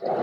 Yeah.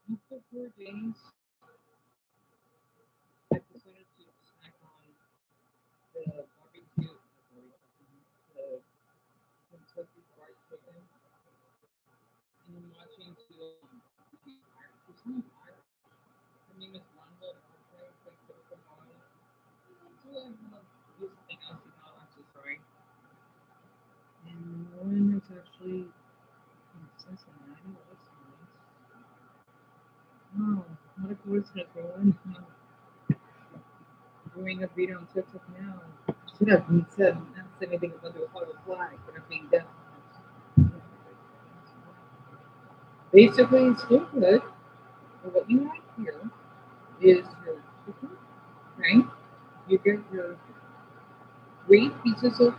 After 4 days, I decided to snack on the Kentucky Fried Chicken, and I'm watching she's not Irish. Her name is Wanda Martin. Thanks for the on. So I want to do something else, I'm so sorry. And one is actually What's that going? Doing a video on TikTok now. Should have said not said anything about the Ohio flag, but I think that basically it's still good. But what you have here is your chicken, right? You get your three pieces of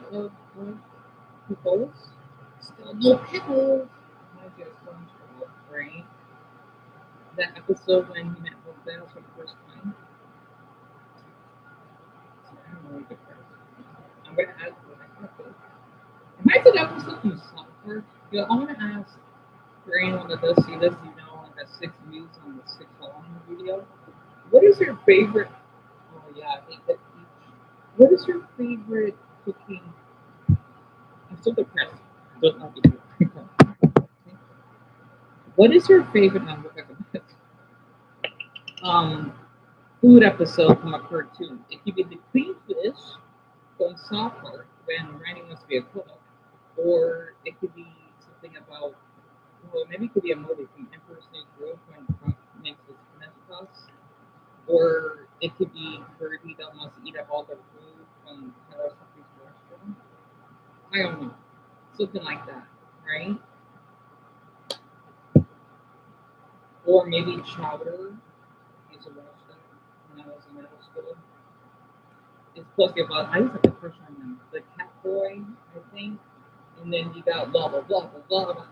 pickles. Still no pickles. I just SpongeBob, right? That episode when he met Will Bell for the first time. So I don't know what the first. I'm gonna ask what I have to. Am I did episode from South Park? You know, I want to ask for anyone that does see this, you know, like got 6 views on the 6 long video. What is your favorite? Oh yeah, I hate that each. What is your favorite cooking? I'm so depressed. Don't not be What is your favorite? No, look at this. Um, food episode from a cartoon. It could be the Queen Fish from South Park when Randy wants to be a cook, or it could be something about. Well, maybe it could be a movie from Emperor's New Groove when Trump makes his Pentecost, or it could be Herbie that wants to eat up all the food from Carol Something's restaurant. I don't know, something like that, right? Or maybe Chowder. I used to watch that when I was in middle school. It's supposed to be about. I used to have a crush on him, the cat boy, I think. And then you got blah blah blah blah blah. Blah.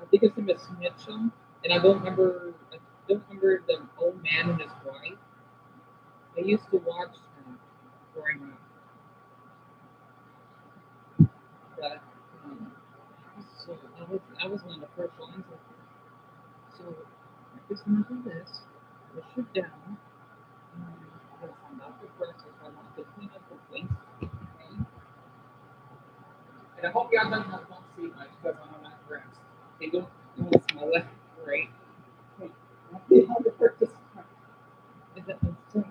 I think his name is Mitchum, and I don't remember. I don't remember the old man and his wife. I used to watch them growing up. But so I was one of the first ones. So I just gonna do this. Push it down. Because I'm not the first, so I want to clean up the things. Okay. And I hope y'all don't see much because I'm not dressed. They don't smell it, right? Okay. I'm not the first. Is that makes sense?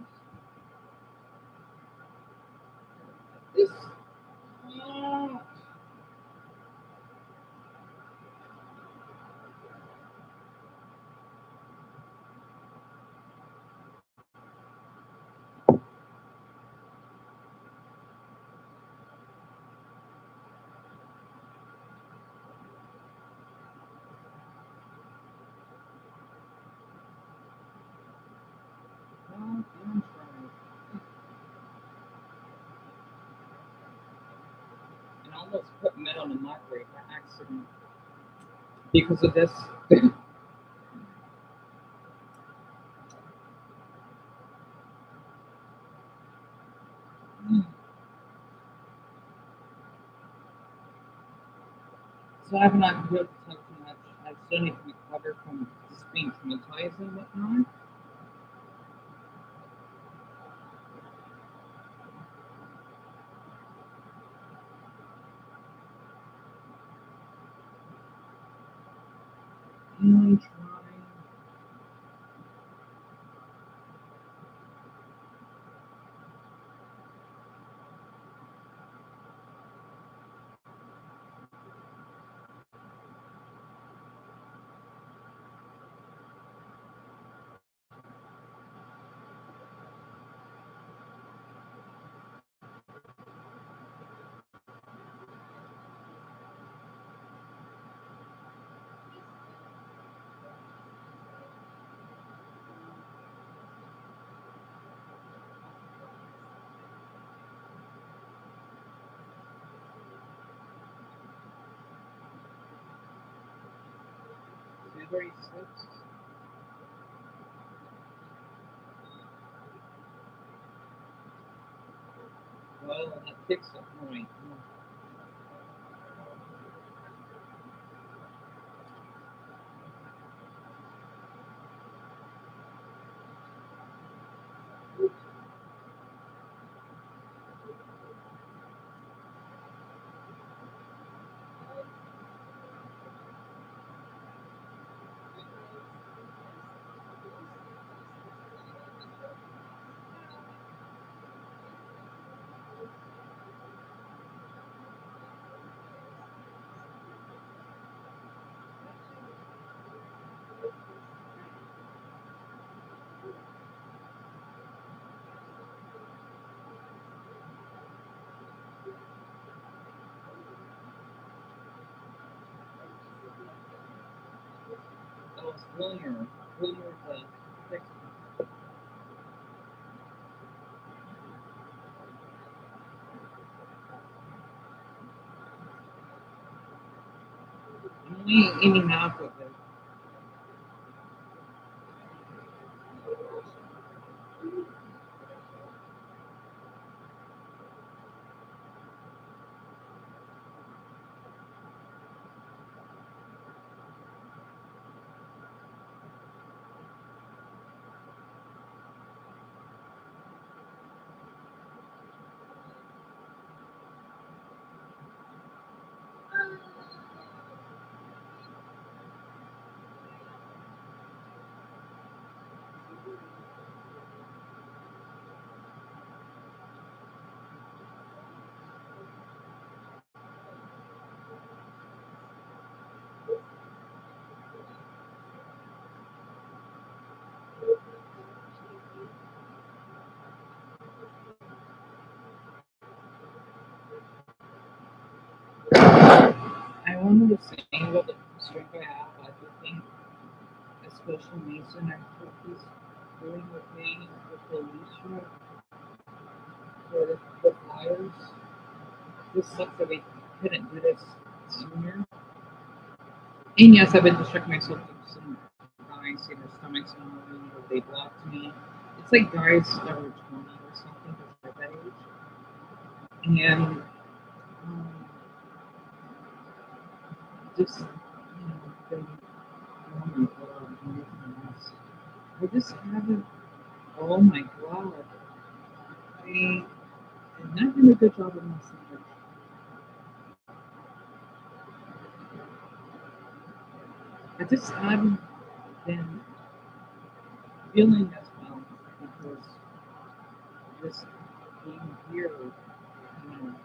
This. Oh, Deon tried. And I almost put metal in the microwave by accident because of this. So I have not really talked too much. I still need to recover from just being traumatized and whatnot. I'm trying. February 6th. Well, that fixed it. All right. was William. William the sixth. Only eating half of it. I wanted to say what the strength I have. I do think, especially Mason, I hope he's doing okay with the leadership for the Flyers. This sucks that we couldn't do this sooner. And yes, I've been distracting myself with some guys see their stomachs moving or they blocked me. It's like guys that were 20 or something because they're that age. And just, they, oh my god, anything else. I just haven't, oh my god. I am not doing a good job of my stomach. I just haven't been feeling as well because just being here, you know,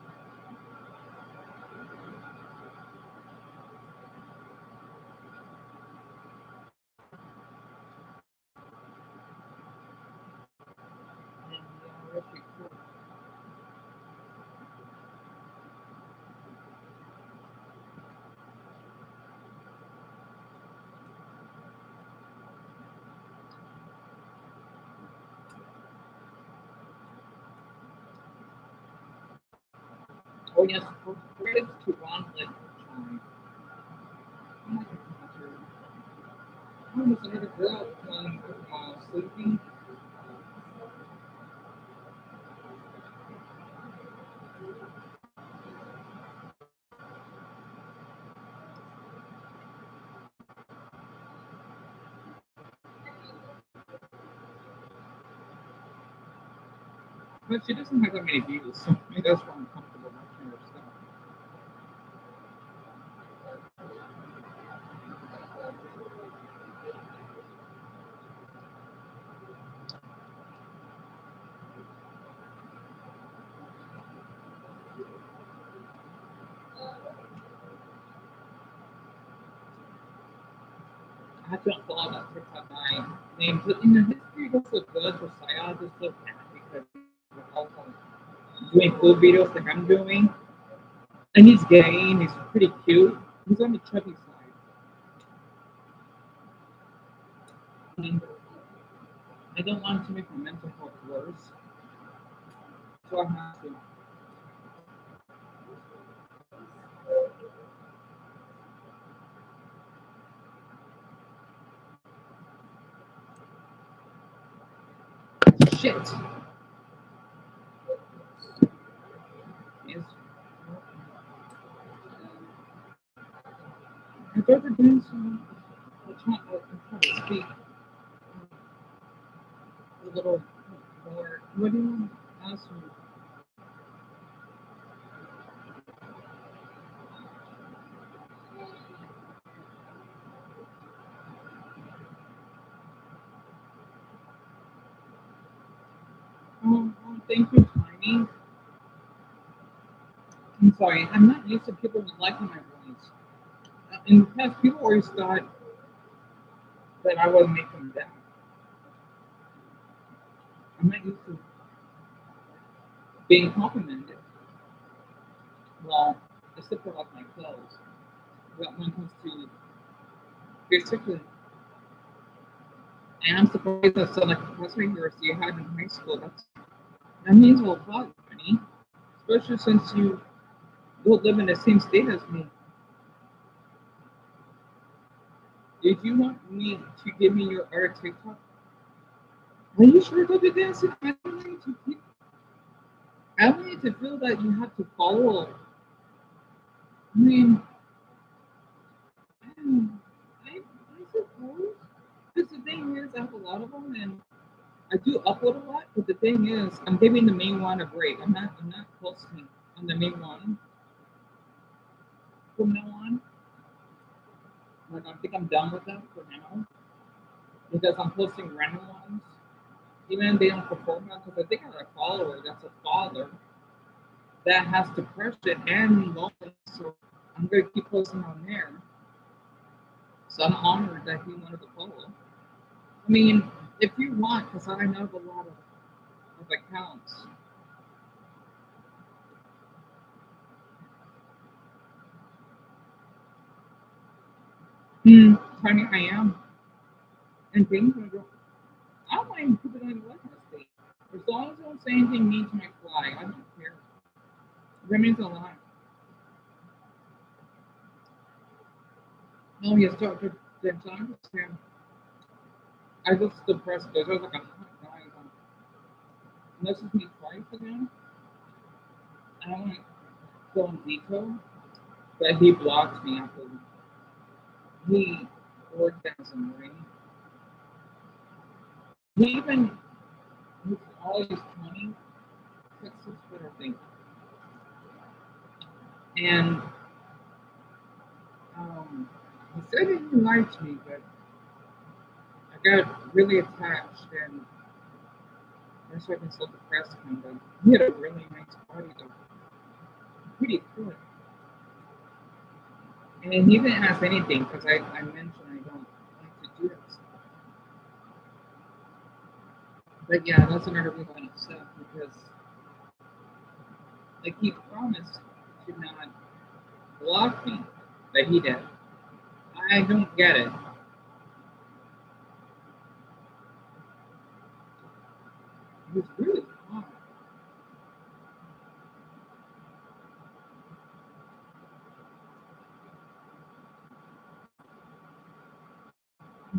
and yeah, we're pretty cool. Oh yes, credits to Ron Lichtenstein. Oh my god. I was another girl sleeping, but she doesn't have that many views, so maybe that's why I'm comfortable watching her stuff. I don't follow that TikTok guy named, but in the history does look good. Josiah just look bad because we're also doing cool videos like I'm doing, and he's gay and he's pretty cute. He's on the chubby side. And I don't want to make my mental health worse, so I have to. Shit. Is I've ever done some. I'm trying to speak a little more. What do you want to ask me? Thank you, Tiny. I'm sorry, I'm not used to people liking my voice. In the past, people always thought that I would make them down. I'm not used to being complimented. Well, except for like my clothes. But when it comes to basically And I'm surprised that some like professor years you had in high school. That means a lot, honey. Especially since you don't live in the same state as me. Did you want me to give me your art TikTok? Are you sure about the dancing? I don't need to feel that you have to follow. I mean, I suppose. Because the thing is, I have a lot of them, and I do upload a lot. But the thing is, I'm giving the main one a break. I'm not posting on the main one from now on. Like I think I'm done with that for now because I'm posting random ones. Even if they don't perform well, because I think I have a follower that's a father that has depression and loneliness. So I'm gonna keep posting on there. So I'm honored that he wanted to follow. I mean, if you want, because I know a lot of accounts. Honey, I am. And things are going. I don't mind people that like my state. As long as I don't say anything mean to my fly, I don't care. That means a lot. No, yes, Dr. Deon, I was depressed because I was like, I'm not dying. Unless it's me twice again. I don't want to go in detail, but he blocked me after he orgasm ring. He even, he's always 20, 6 foot, I think. And um, he said that he liked me, but I got really attached, and that's why I've been so depressed. Kind of. He had a really nice body, though, pretty good. And he didn't ask anything because I mentioned I don't like to do that stuff. But yeah, that's another reason I'm upset because like he promised to not block me, but he did. I don't get it. It was really hard.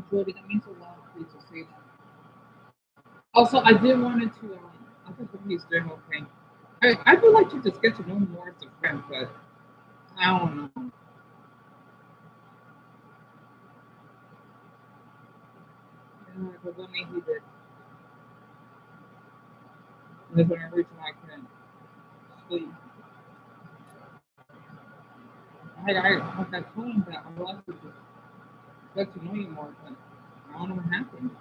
Jody, that means a lot for you to say that. Also, I did wanted to. I think he's doing okay. I would like to just get to know more as a friend, but I don't know. Because I mean, he did. That's when every time I can sleep. Like I told him that I would like to just get to know you more, but I don't know what happened.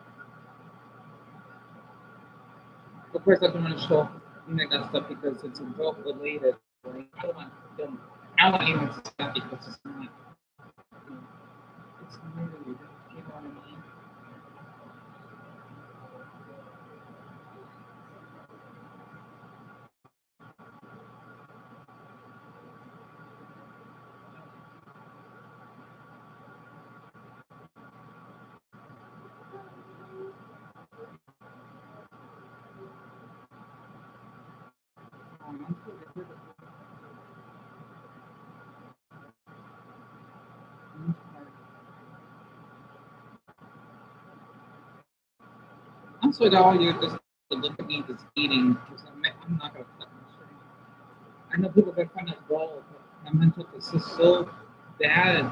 Of course, I don't want to show that stuff because it's adult related. Like, I don't want them. I don't want anyone to see that because it's not. It's nude. You know what I mean? I'm so good at I'm so all you just to look at me just eating because I'm not gonna cut my shirt. I know people get kind of dull, but my mental is so bad.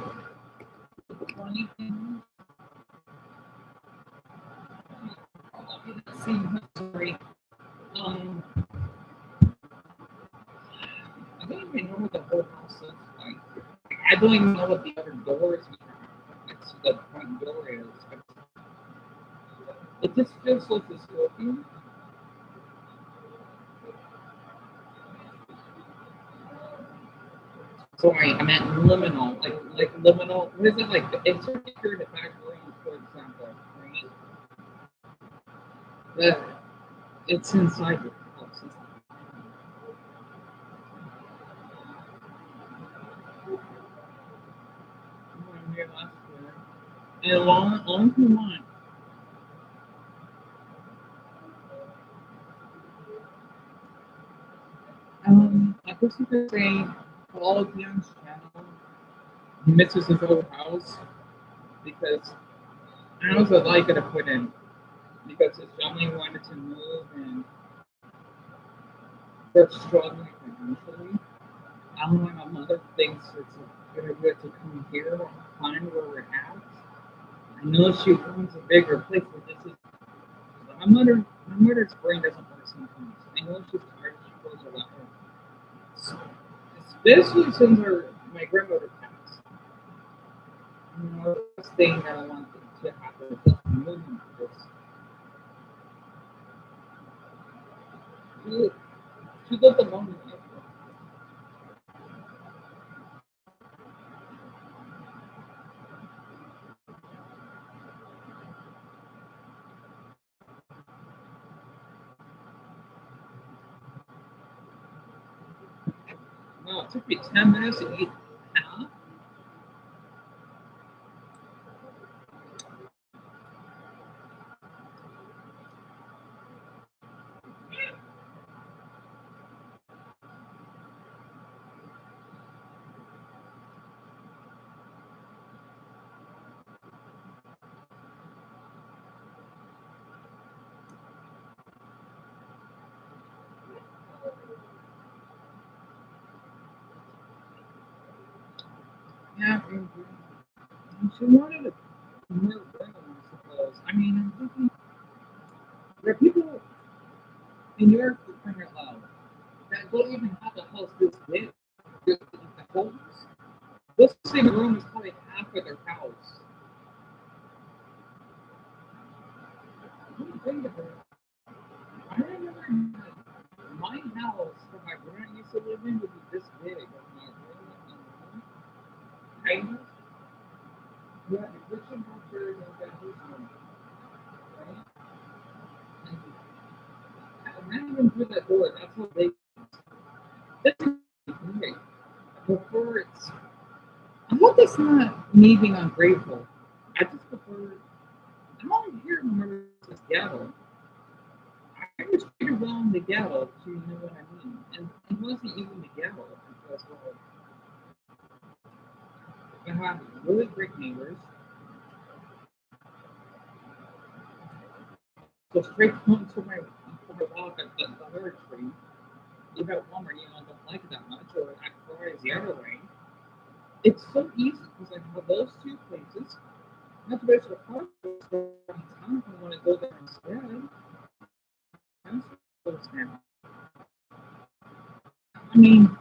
Funny thing, see, sorry. Um, I don't even know what the whole house looks like. I don't even know what the other doors are. It's the front door is. It just feels so dystopian. Sorry, I meant liminal. Like liminal. What is it like? It's sort of here in the back room, for example, right? But it's inside your house. It's not near last year. And long, long you want. I guess you could say follow Deon's channel. He misses his old house because I also like it to put in because his family wanted to move and they're struggling financially. I don't know, my mother thinks it's a good idea to come here and find where we're at. I know she wants a bigger place, but this is my mother's brain doesn't work sometimes. I know she's tired, she goes a lot. So, especially since my grandmother passed. You know, the last thing that I want to happen is just moving because she, she lived a long life. Wow, it took me 10 minutes to eat half. Yeah, and she wanted a more room, I suppose. I mean, I'm thinking, there are people in New York that bring it loud that don't even have a house this big. The homes, this same room is probably half of their house. What do you think of it? I remember my house that my grandma used to live in would be this big. My room, kind of. You had the kitchen upstairs and you got this room, right? And not even through that door. That's how big. That's big. Before it's, I hope that's not me being ungrateful. I just prefer. I'm only here remember this ghetto. I was treated well in the ghetto, so you know what I mean. And it wasn't even the ghetto because well, I had really great neighbors. So straight home to my walk at the other tree. Even at Walmart, don't like it that much, or at Florida's the other way. It's so easy because I have those two places. Not to mention the park downtown if I want to go there instead. That's what's now. I mean,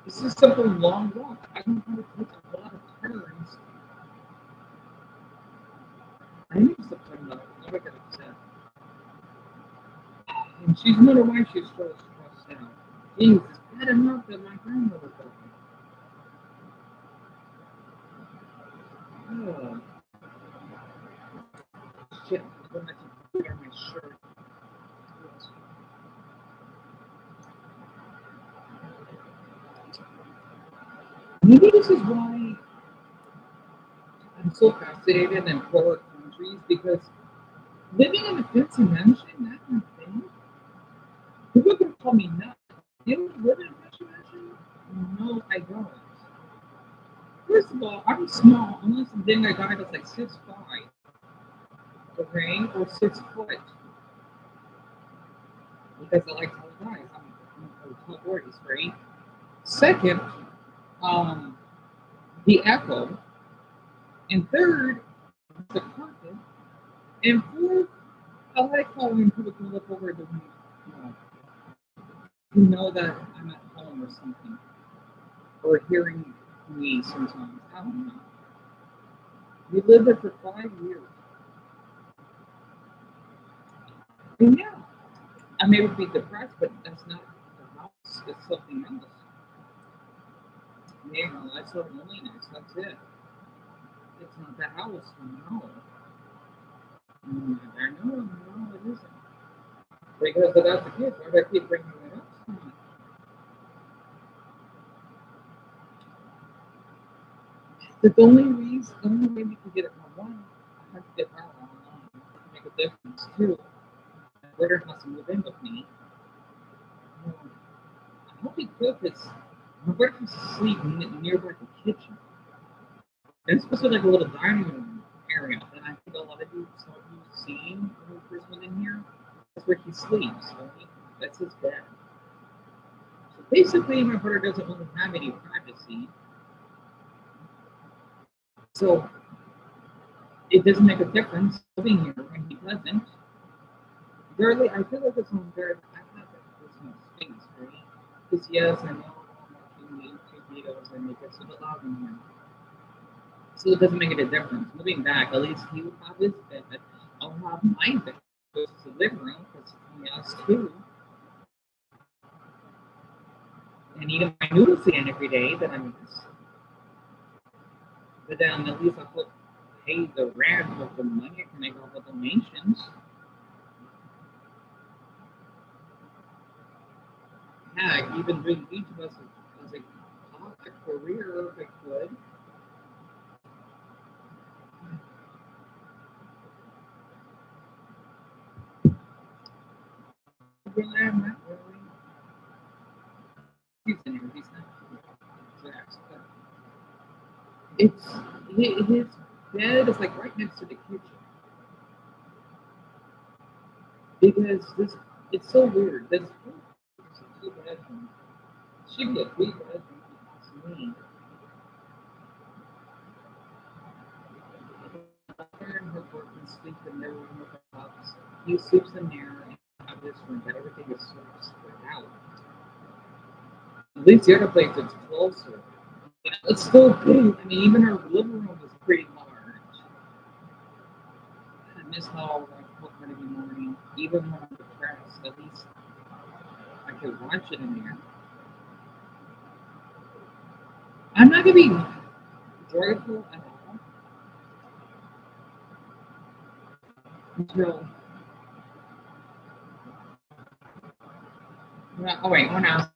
it's just simple long walk. I don't want to take a lot of turns. I need to turn though. Never get upset. And she's wondering why she's so stressed out. Jeez, it's bad enough that my grandmother died. Oh, shit. I'm going to have to wear my shirt. Maybe this is why I'm so fascinated in poor countries because living in a fancy mansion, that kind of thing, people can call me nuts. You live in a fancy mansion? No, I don't. First of all, I'm small unless the thing I guy that's like 6'5", okay, or 6 foot because I like tall guys. I'm a tall boys, right? Second, um, the echo, and third, the carpet, and fourth, I like how when people can look over the window, you know that I'm at home or something, or hearing me sometimes. I don't know. We lived there for 5 years. And yeah, I may be depressed, but that's not the house. It's something else. Yeah, that's not loneliness. That's it. It's not the house. No. I know. No, it isn't. Because if that's the case, why do I keep bringing it up so much? The only reason, the only way we can get it one, I have to get her online to make a difference. Two, Ritter has to move in with me. I hope be good because my brother used to sleep nearby the kitchen. And it's supposed to be like a little dining room area. And I think a lot of you saw you seen when we first went in here. That's where he sleeps, right? That's his bed. So basically, my brother doesn't really have any privacy. So it doesn't make a difference living here when he doesn't. Rarely, I feel like it's unfair that I have that personal space, right? Because yes, I know I'm watching YouTube videos and it gets a bit loud in here. So it doesn't make it a difference. Moving back, at least he will have his bed. I'll have my bed. Goes to the living room because he has two. And eating my noodles again every day that I miss. But then at least I put pay the rent with the money I can make off the donations. Heck, even doing each of us as a career if I could. Really, I'm not really. He's in here. He's not. Relaxed, but it's his bed is like right next to the kitchen because this it's so weird. This it's a two bedroom. It should be a three bedroom. To me, mother and her boyfriend sleep in their room with the pups. He sleeps in there and I have this room, but everything is sort of spread out. At least the other place it's closer. You know, it's still big. I mean, even our living room is pretty large. I miss how I cook every morning, even when I'm depressed. At least I could watch it in there. I'm not gonna be joyful at all until. Oh wait, one hour.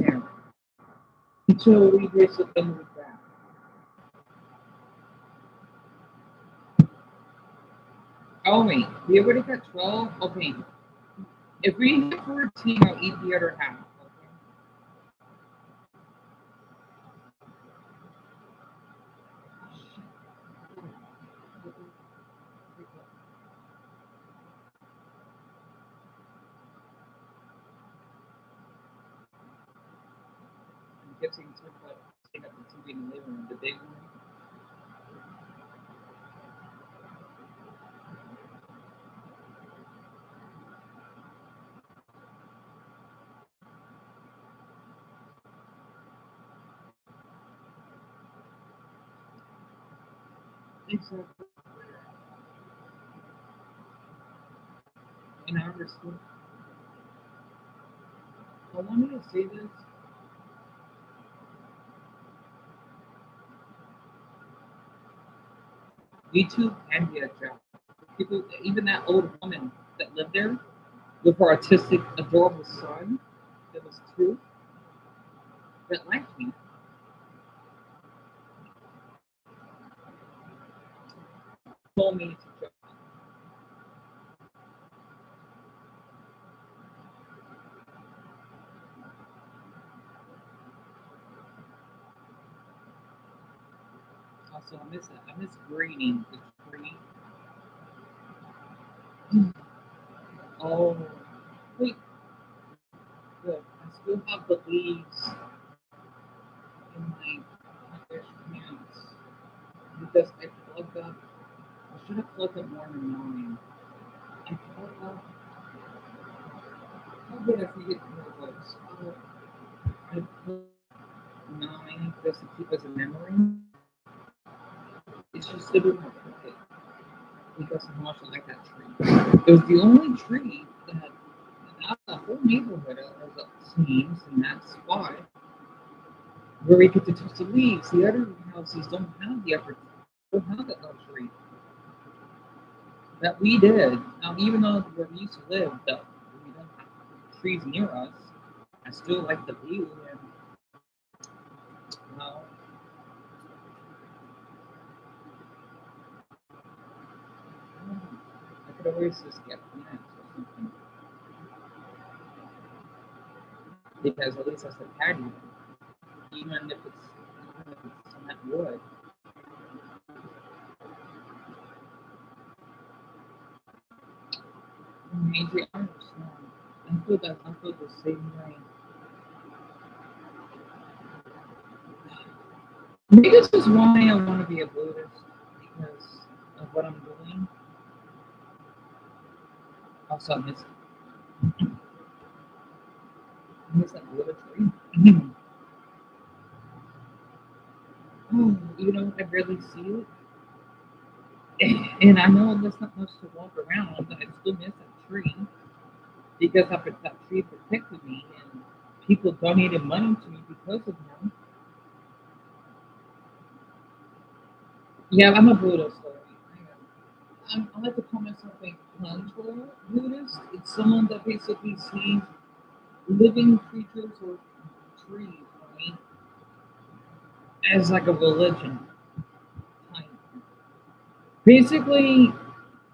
Yeah. Until we basically move back. Oh wait, we already got 12. Okay, if we hit 14, I'll eat the other half. Okay. I'm guessing talk about setting up the TV in the living room, the big one. Exactly. And I understand. I wanted to say this. YouTube can be a job. People, even that old woman that lived there with her autistic, adorable son that was two, that liked me, told me to job. Also, I miss that. I miss greening the tree. Oh, wait, good. I still have the leaves in my fish pants because I plugged up. I should have plugged up more than mine. I plugged up. How did I forget where it was? Oh, I plugged nine just to keep as a memory. It's just sitting in my pocket because how much I like that tree. It was the only tree that out of the whole neighborhood as it seems in that spot where we get to touch the leaves. The other houses don't have the upper, don't have that luxury that we did. Now, even though where we used to live, we don't have trees near us, I still like the view and you know, could always just get plants or something because at least that's a patio, even if it's not wood. Maybe I understand. I feel the same way. Maybe this is why I want to be a Buddhist because of what I'm doing. Also, I miss that Buddha tree. Oh, I barely see it, and I know there's not much to walk around, but I still miss that tree because that tree protected me, and people donated money to me because of him. Yeah, I'm a Buddhist. So I like to call myself a contour Buddhist. It's someone that basically sees living creatures or trees, right, as like a religion. Kind of. Basically,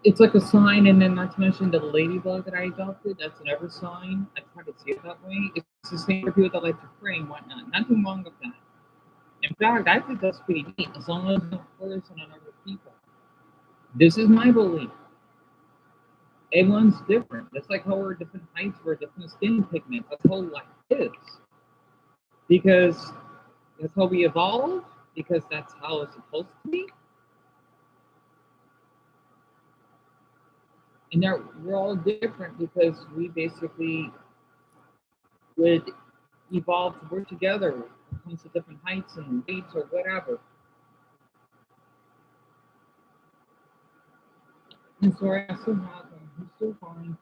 it's like a sign, and then not to mention the ladybug that I adopted. That's another sign. I try to see it that way. It's the same for people that like to pray and whatnot. Nothing wrong with that. In fact, I think that's pretty neat as long as it's not focused on other people. This is my belief. Everyone's different. That's like how we're different heights for different skin pigments. That's how life is. Because that's how we evolve. Because that's how it's supposed to be. And that we're all different because we basically would evolve to work together when it comes to different heights and weights or whatever. And so I still have him. He's still fine.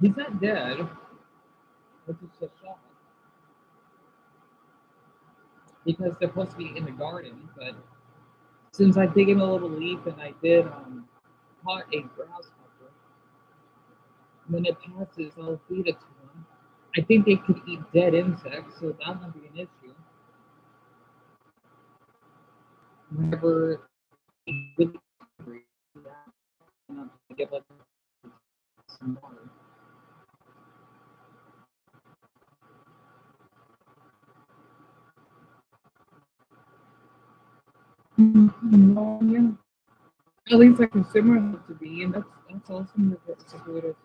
He's not dead, which is a shock because they're supposed to be in the garden. But since I did give him a little leaf and I did caught a grasshopper, when it passes, I'll feed it to them. I think they could eat dead insects, so that won't be an issue. Whenever they really hungry, and I'll give like some water. No, yeah. At least I consider myself to be, and that's awesome that that's supportive.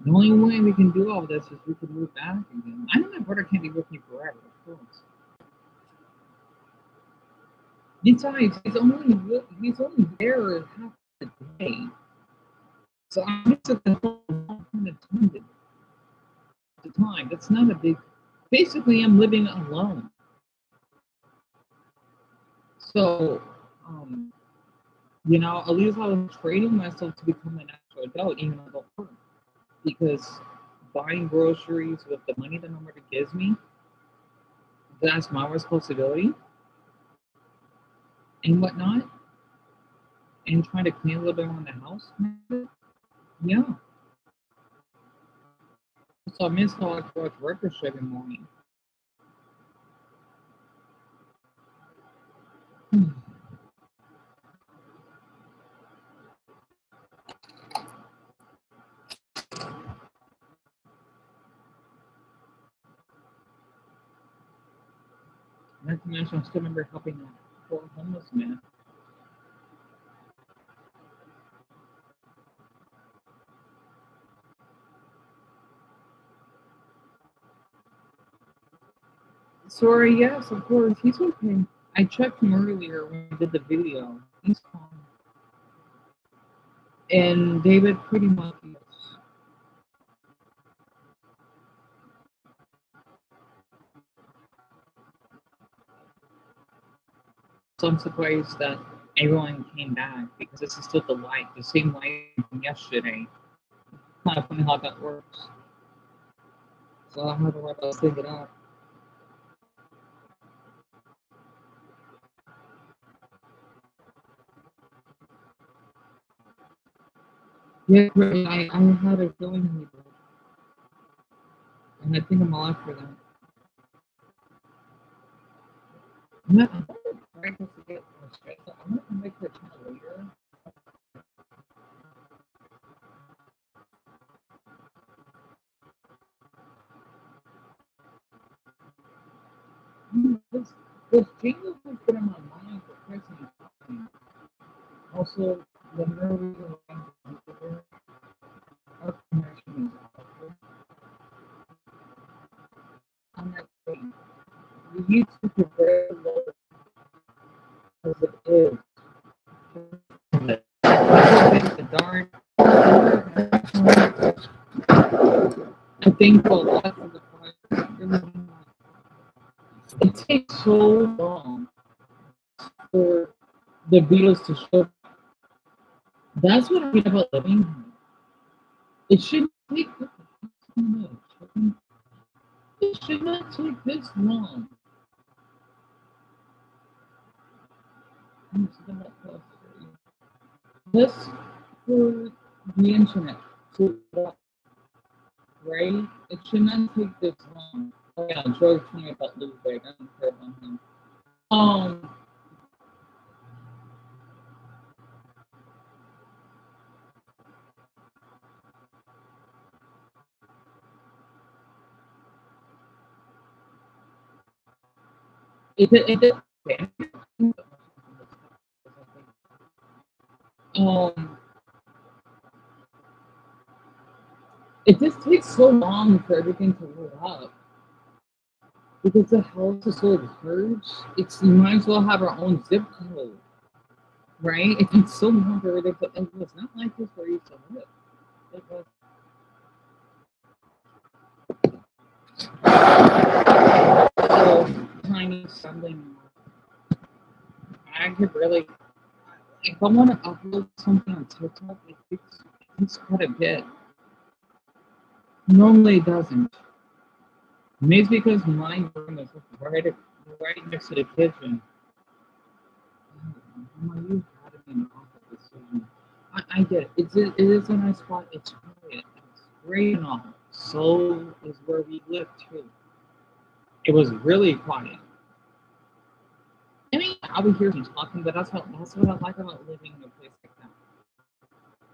The only way we can do all this is we can move back again. I know my brother can't be with me forever, of course. Besides, he's only there half the day, so I miss it the whole kind of time. That's not a big. Basically, I'm living alone, so um, at least I was training myself to become an actual adult, even though I don't work, because buying groceries with the money that my mother gives me, that's my responsibility and whatnot, and trying to clean a little bit around the house. Yeah. So I miss how I watch record show every morning. Not to mention, I still remember helping that poor homeless man. Sorry, yes, of course, he's okay. I checked him earlier when I did the video. He's fine. And David pretty much is. So I'm surprised that everyone came back because this is still the same light from yesterday. Kind of funny how that works. So I have to work out think it out. Yeah, great. I had a feeling he would. And I think I'm alive for that. I'm not trying to get more stressed out. I'm gonna make the channel later. This changes has been in my mind for quite some time. Also, the nervous and our connection is awful. I'm like, wait, we need to prepare low as it is. The dark. I think a lot of the fire. It takes so long for the Beatles to show. That's what I hate about living here. It shouldn't take this much. It should not take this long. This for the internet to right? It should not take this long. Oh yeah, George told me about Lou Beg. I don't care about him. Um, it um, it just takes so long for everything to load up because the house is so large. It's you might as well have our own zip code, right? It takes so long for everything. It was not like this where you used to live. It was so tiny, stumbling. I could really, if I want to upload something on TikTok, it takes quite a bit. Normally it doesn't. Maybe it's because my room is right next to the kitchen. You had to be an awful decision. I get it. It is a nice spot. It's quiet. It's great and all. So is where we live too. It was really quiet. I mean, I'll be here and talking, but that's what I like about living in a place like that.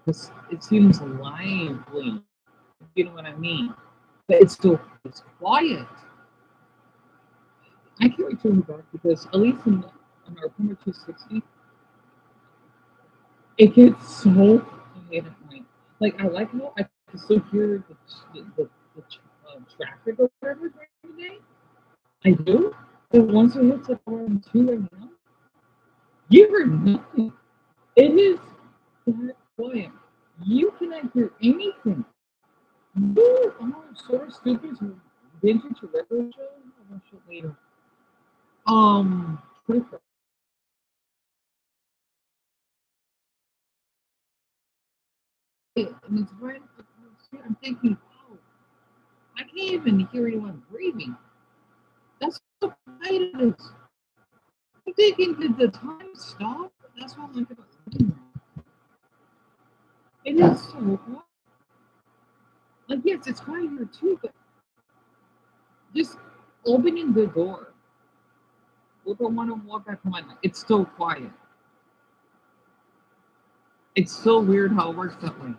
Because it seems lively. You know what I mean? But it's quiet. I can't wait to move back because at least in our apartment 260, it gets so quiet at night. Like I like how I can still hear the traffic or whatever during the day. I do. But once it hits like around 2 a.m., you hear nothing. It is that quiet. You cannot hear anything. You are so stupid to vintage retro show. I'm gonna show later. 24. And it's right up the street. I'm thinking, wow, I can't even hear anyone breathing. That's how quiet it is. I'm thinking, did the time stop? That's what I'm like about living there. It is so quiet. Like, yes, it's quiet here too, but just opening the door. If I want to walk back home at night, it's still quiet. It's so weird how it works that way.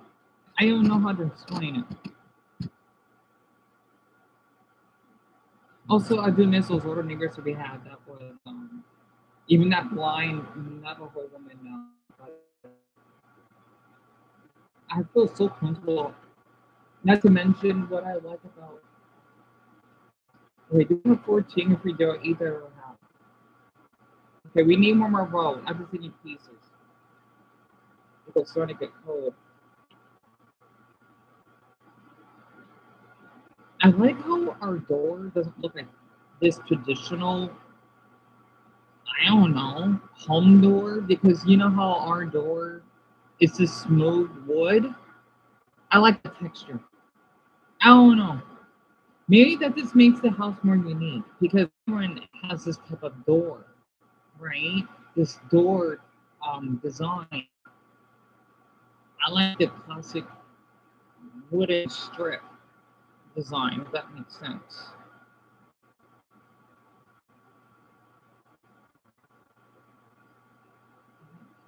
I don't know how to explain it. Also, I do miss those older neighbors that we had. That was even that blind, not a whole woman. I feel so comfortable. Not to mention what I like about. Wait, do we have 14 if we do either or half? Okay, we need one more roll. I just need pieces. It's starting to get cold. I like how our door doesn't look like this traditional, I don't know, home door because you know how our door is this smooth wood. I like the texture. I don't know. Maybe that just makes the house more unique because everyone has this type of door, right? This door design. I like the classic wooden strip design, if that makes sense.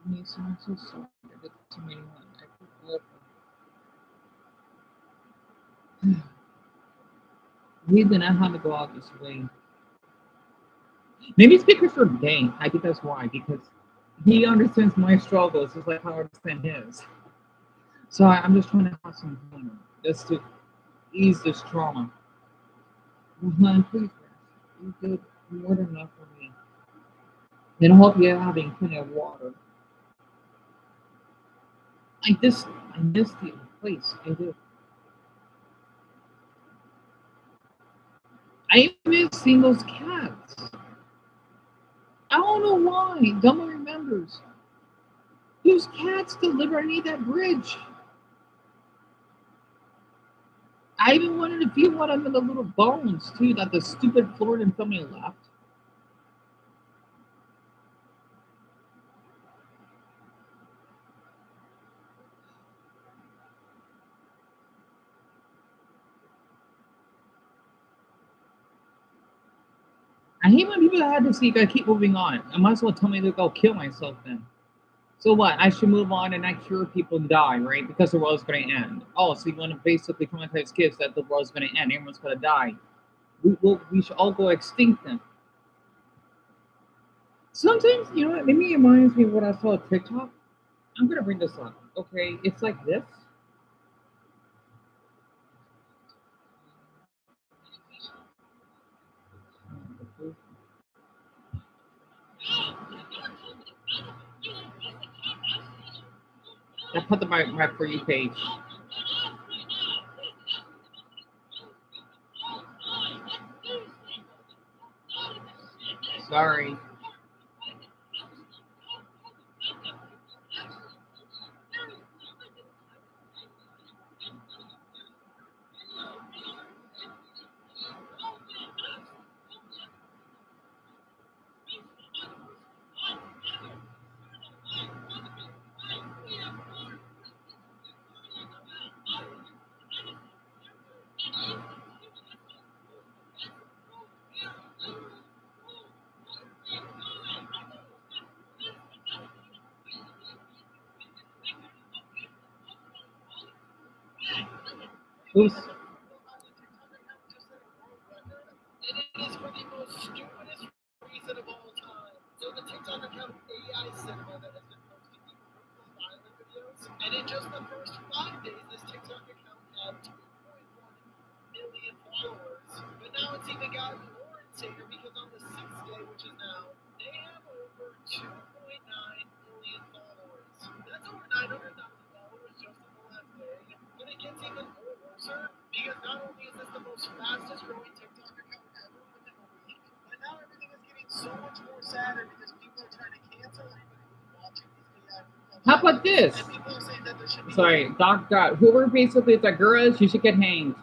Me sound so sorry. I did too many one. I forgot. He did not have to go out this way. Maybe it's because we're gay. I think that's why. Because he understands my struggles just like how I understand his. So I'm just trying to have some humor, just to ease this trauma. Man, please rest. You did more than enough for me. And I hope you're having plenty of water. I missed you. Please, I do. I miss seeing those cats. I don't know why. Dumbo remembers. Those cats deliver underneath that bridge. I even wanted to feel one of the little bones too that the stupid Floridian family left. I hate when people had to see I keep moving on. I might as well tell me to go kill myself then. So what? I should move on and not cure people and die, right? Because the world's going to end. Oh, so you want to basically traumatize kids that the world's going to end, everyone's going to die. We should all go extinct then. Sometimes, you know what? Maybe it reminds me of what I saw on TikTok. I'm going to bring this up. Okay, it's like this. I put the my for you page. Sorry. Who's how about this? Sorry, Doc God. Whoever basically is that girl is, she should get hanged.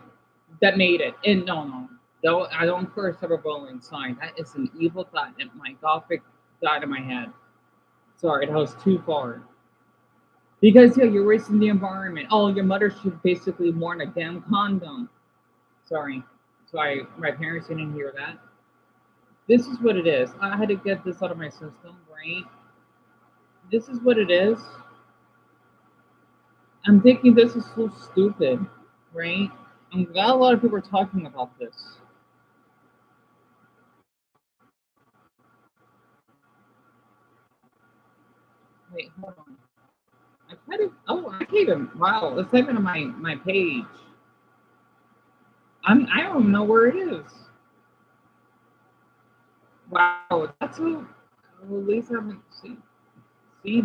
That made it. And no. Though I don't curse cyberbullying sign. That is an evil thought and my gothic died in my head. Sorry, that was too far. Because yeah, you're wasting the environment. Oh, your mother should basically worn a damn condom. Sorry. My parents didn't hear that. This is what it is. I had to get this out of my system, right? This is what it is. I'm thinking this is so stupid, right? I'm glad a lot of people are talking about this. Wait, hold on. I tried to. Oh, I can't even. Wow, let's type into my page. I don't even know where it is. Wow, that's a. Well, at least I haven't seen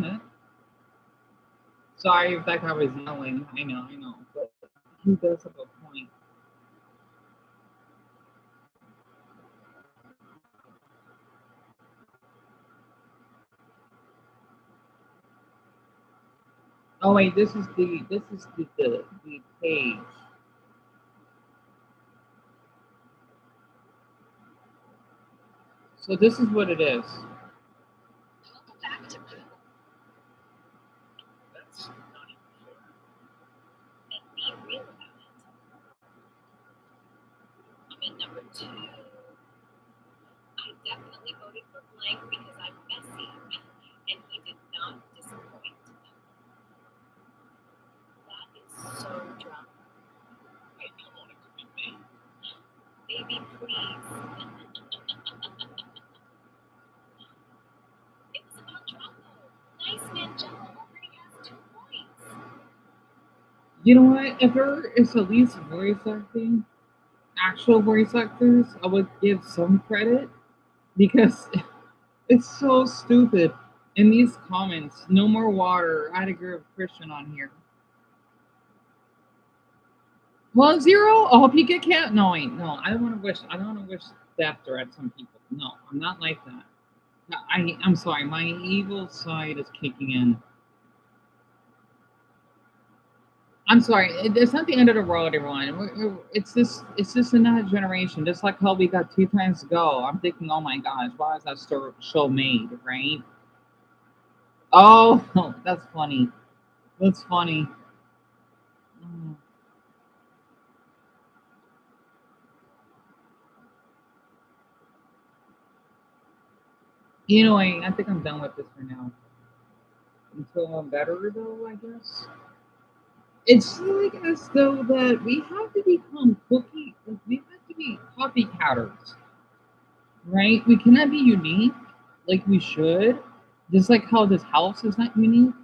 it. Sorry if that guy was yelling. I know, but he does have a point. Oh wait, this is the page. So this is what it is. You know what? If there is at least voice acting, actual voice actors, I would give some credit because it's so stupid. In these comments, no more water. I had a girl Christian on here. Well, zero. I hope you get cat. No, wait, no. I don't want to wish. I don't want to wish death at some people. No, I'm not like that. I'm sorry. My evil side is kicking in. I'm sorry. It's not the end of the world, everyone. It's this. It's just another generation. Just like how we got two times to go. I'm thinking, oh my gosh, why is that show made? Right? Oh, that's funny. That's funny. Mm. Anyway, I think I'm done with this for now. Until I'm better, though, I guess. It's like as though that we have to become we have to be copycatters, right? We cannot be unique like we should. Just like how this house is not unique,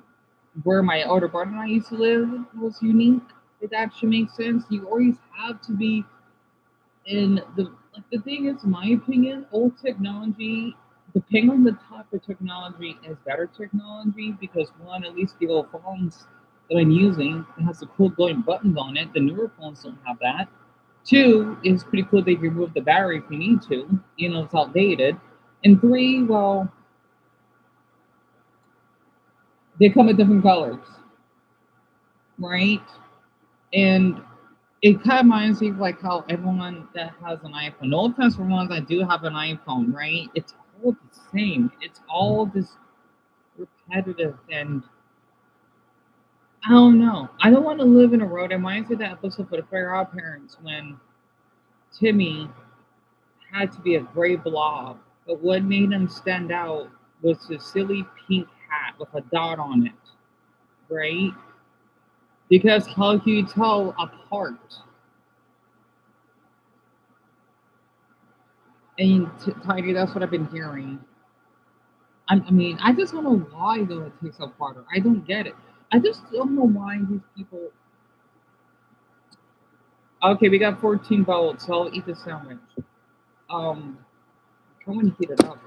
where my older brother and I used to live was unique. It actually makes sense. You always have to be in the thing is, in my opinion, old technology, depending on the type of technology, is better technology because one, at least the old phones that I'm using, it has the cool glowing buttons on it. The newer phones don't have that. Two, it's pretty cool they can remove the battery if you need to. You know, it's outdated. And three, well, they come in different colors, right? And it kind of reminds me of like how everyone that has an iPhone, no offense for ones that do have an iPhone, right? It's all the same. It's all this repetitive, and I don't know. I don't want to live in a road. It reminds me of that episode for the Fair Odd Parents when Timmy had to be a gray blob, but what made him stand out was his silly pink hat with a dot on it, right? Because how can you tell apart? And Tidy, that's what I've been hearing. I mean, I just don't know why though it takes up harder. I don't get it. I just don't know why these people. Okay, we got 14 votes, so I'll eat the sandwich. Um, I want to heat it up.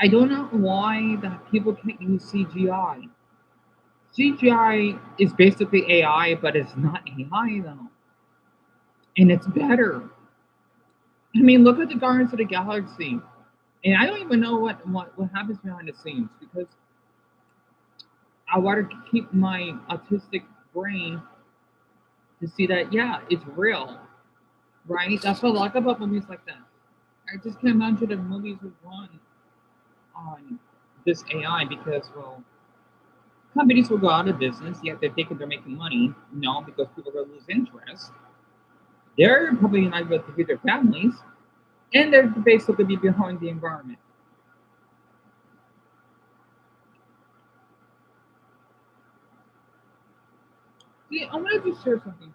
I don't know why that people can't use CGI. CGI is basically AI, but it's not AI though, and it's better. I mean, look at the Guardians of the Galaxy, and I don't even know what happens behind the scenes because I want to keep my autistic brain to see that yeah, it's real, right? That's what I like about movies like that. I just can't imagine if movies would run on this AI because well, companies will go out of business. Yet they're thinking they're making money. No, because people will lose interest. They're probably not able to feed their families, and they're basically be behind the environment. See, I want to just share something.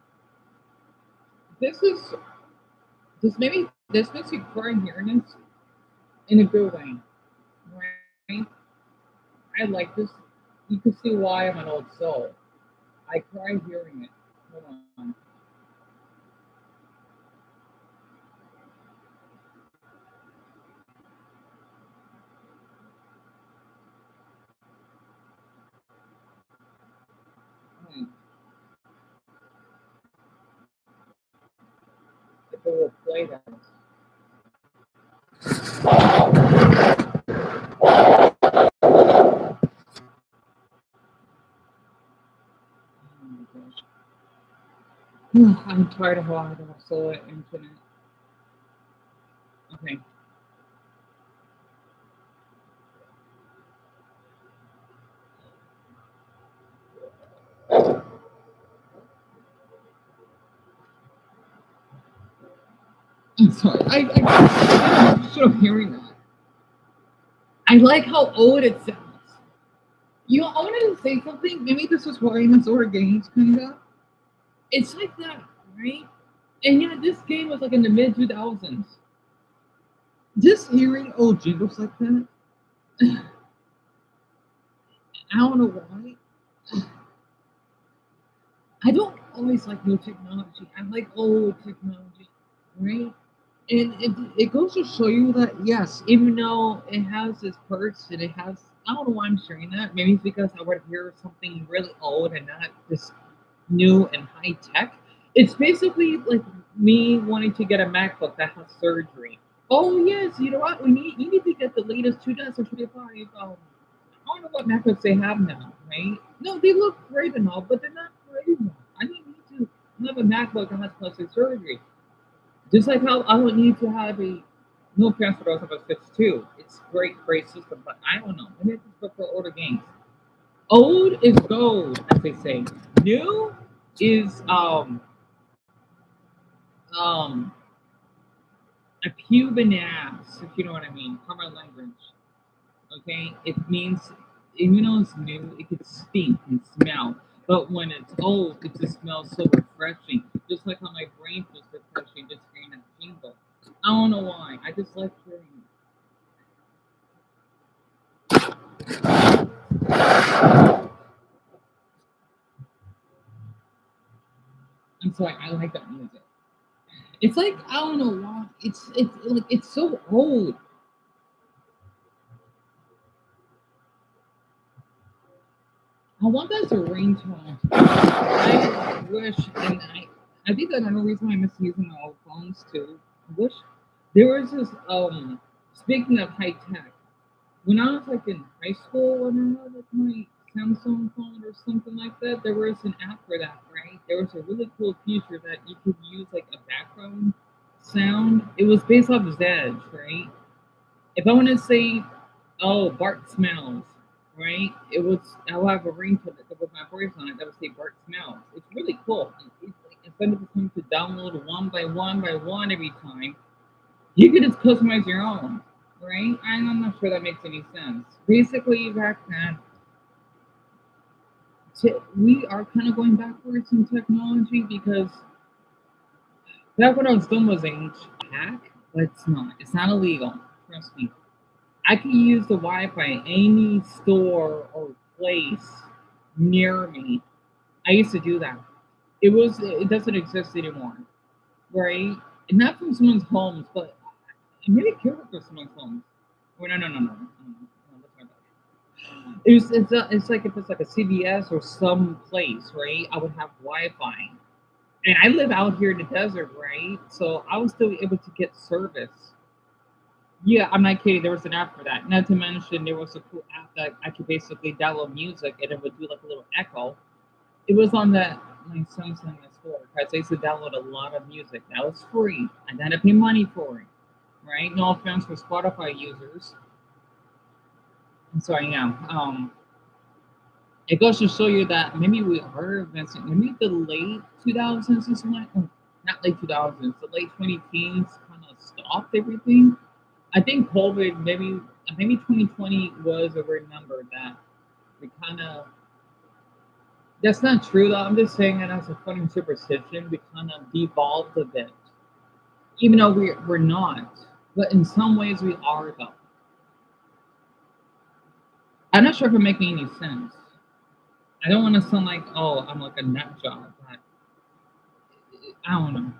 This is this makes you cry hearing this in a good way, right? I like this. You can see why I'm an old soul. I cry hearing it. Hold on. Hmm. If it will play that. Oh my gosh. I'm tired of how I have so internet. Okay. I'm sorry. I'm sort of hearing that. I like how old it sounds. You know, I wanted to say something. Maybe this is why Minnesota games kind of. It's like that, right? And yet this game was like in the mid 2000s. Just hearing old jingles like that, I don't know why. I don't always like new technology. I like old technology, right? And it goes to show you that yes, even though it has its perks and it has, I don't know why I'm sharing that. Maybe it's because I would hear something really old and not this new and high tech. It's basically like me wanting to get a MacBook that has surgery. Oh yes, you know what? We need you need to get the latest 2025. I don't know what MacBooks they have now, right? No, they look great and all, but they're not for everyone. I don't need to have a MacBook that has plastic surgery. Just like how I don't need to have a no offense for those of us that's too. It's great system, but I don't know. Maybe it's just for older games. Old is gold, as they say. New is um a Cuban ass, if you know what I mean, common language. Okay? It means even though it's new, it could stink and smell. But when it's old, it just smells so refreshing. Just like how my brain feels refreshing just hearing that jingle. I don't know why. I just like hearing it. I'm sorry, I like that music. It's like I don't know why. It's like it's so old. I want that as a ringtone. I wish, and I think another reason why I miss using my old phones too. I wish there was this. Speaking of high tech, when I was like in high school and I had like my Samsung phone or something like that, there was an app for that, right? There was a really cool feature that you could use like a background sound. It was based off Zedge, right? If I want to say, oh, Bart smells, right? It was, I'll have a ringtone that with my voice on it that would say Bart smells. It's really cool. It's like, instead of having to download one by one every time, you can just customize your own, right? I'm not sure that makes any sense. Basically, back then, we are kind of going backwards in technology because back when I was done was a hack, but it's not. It's not illegal. Trust me. I can use the Wi-Fi any store or place near me. I used to do that. It doesn't exist anymore, right? And not from someone's homes, but I made it care for someone's homes. Oh, no, that's not bad. It's like if it's like a CVS or some place, right? I would have Wi-Fi, and I live out here in the desert, right? So I was still able to get service. Yeah, I'm not kidding. There was an app for that. Not to mention, there was a cool app that I could basically download music and it would do like a little echo. It was on the my Samsung S4 because I used to download a lot of music. That was free. I didn't have to pay money for it, right? No offense for Spotify users. I'm sorry, yeah. It goes to show you that maybe we are advancing. Maybe the late 2000s is when, not late 2000s, the late 2010s kind of stopped everything. I think COVID maybe 2020 was a weird number that we kind of. That's not true though. I'm just saying that as a funny superstition, we kind of devolved a bit, even though we're not. But in some ways, we are though. I'm not sure if it makes any sense. I don't want to sound like oh I'm like a nut job, but I don't know.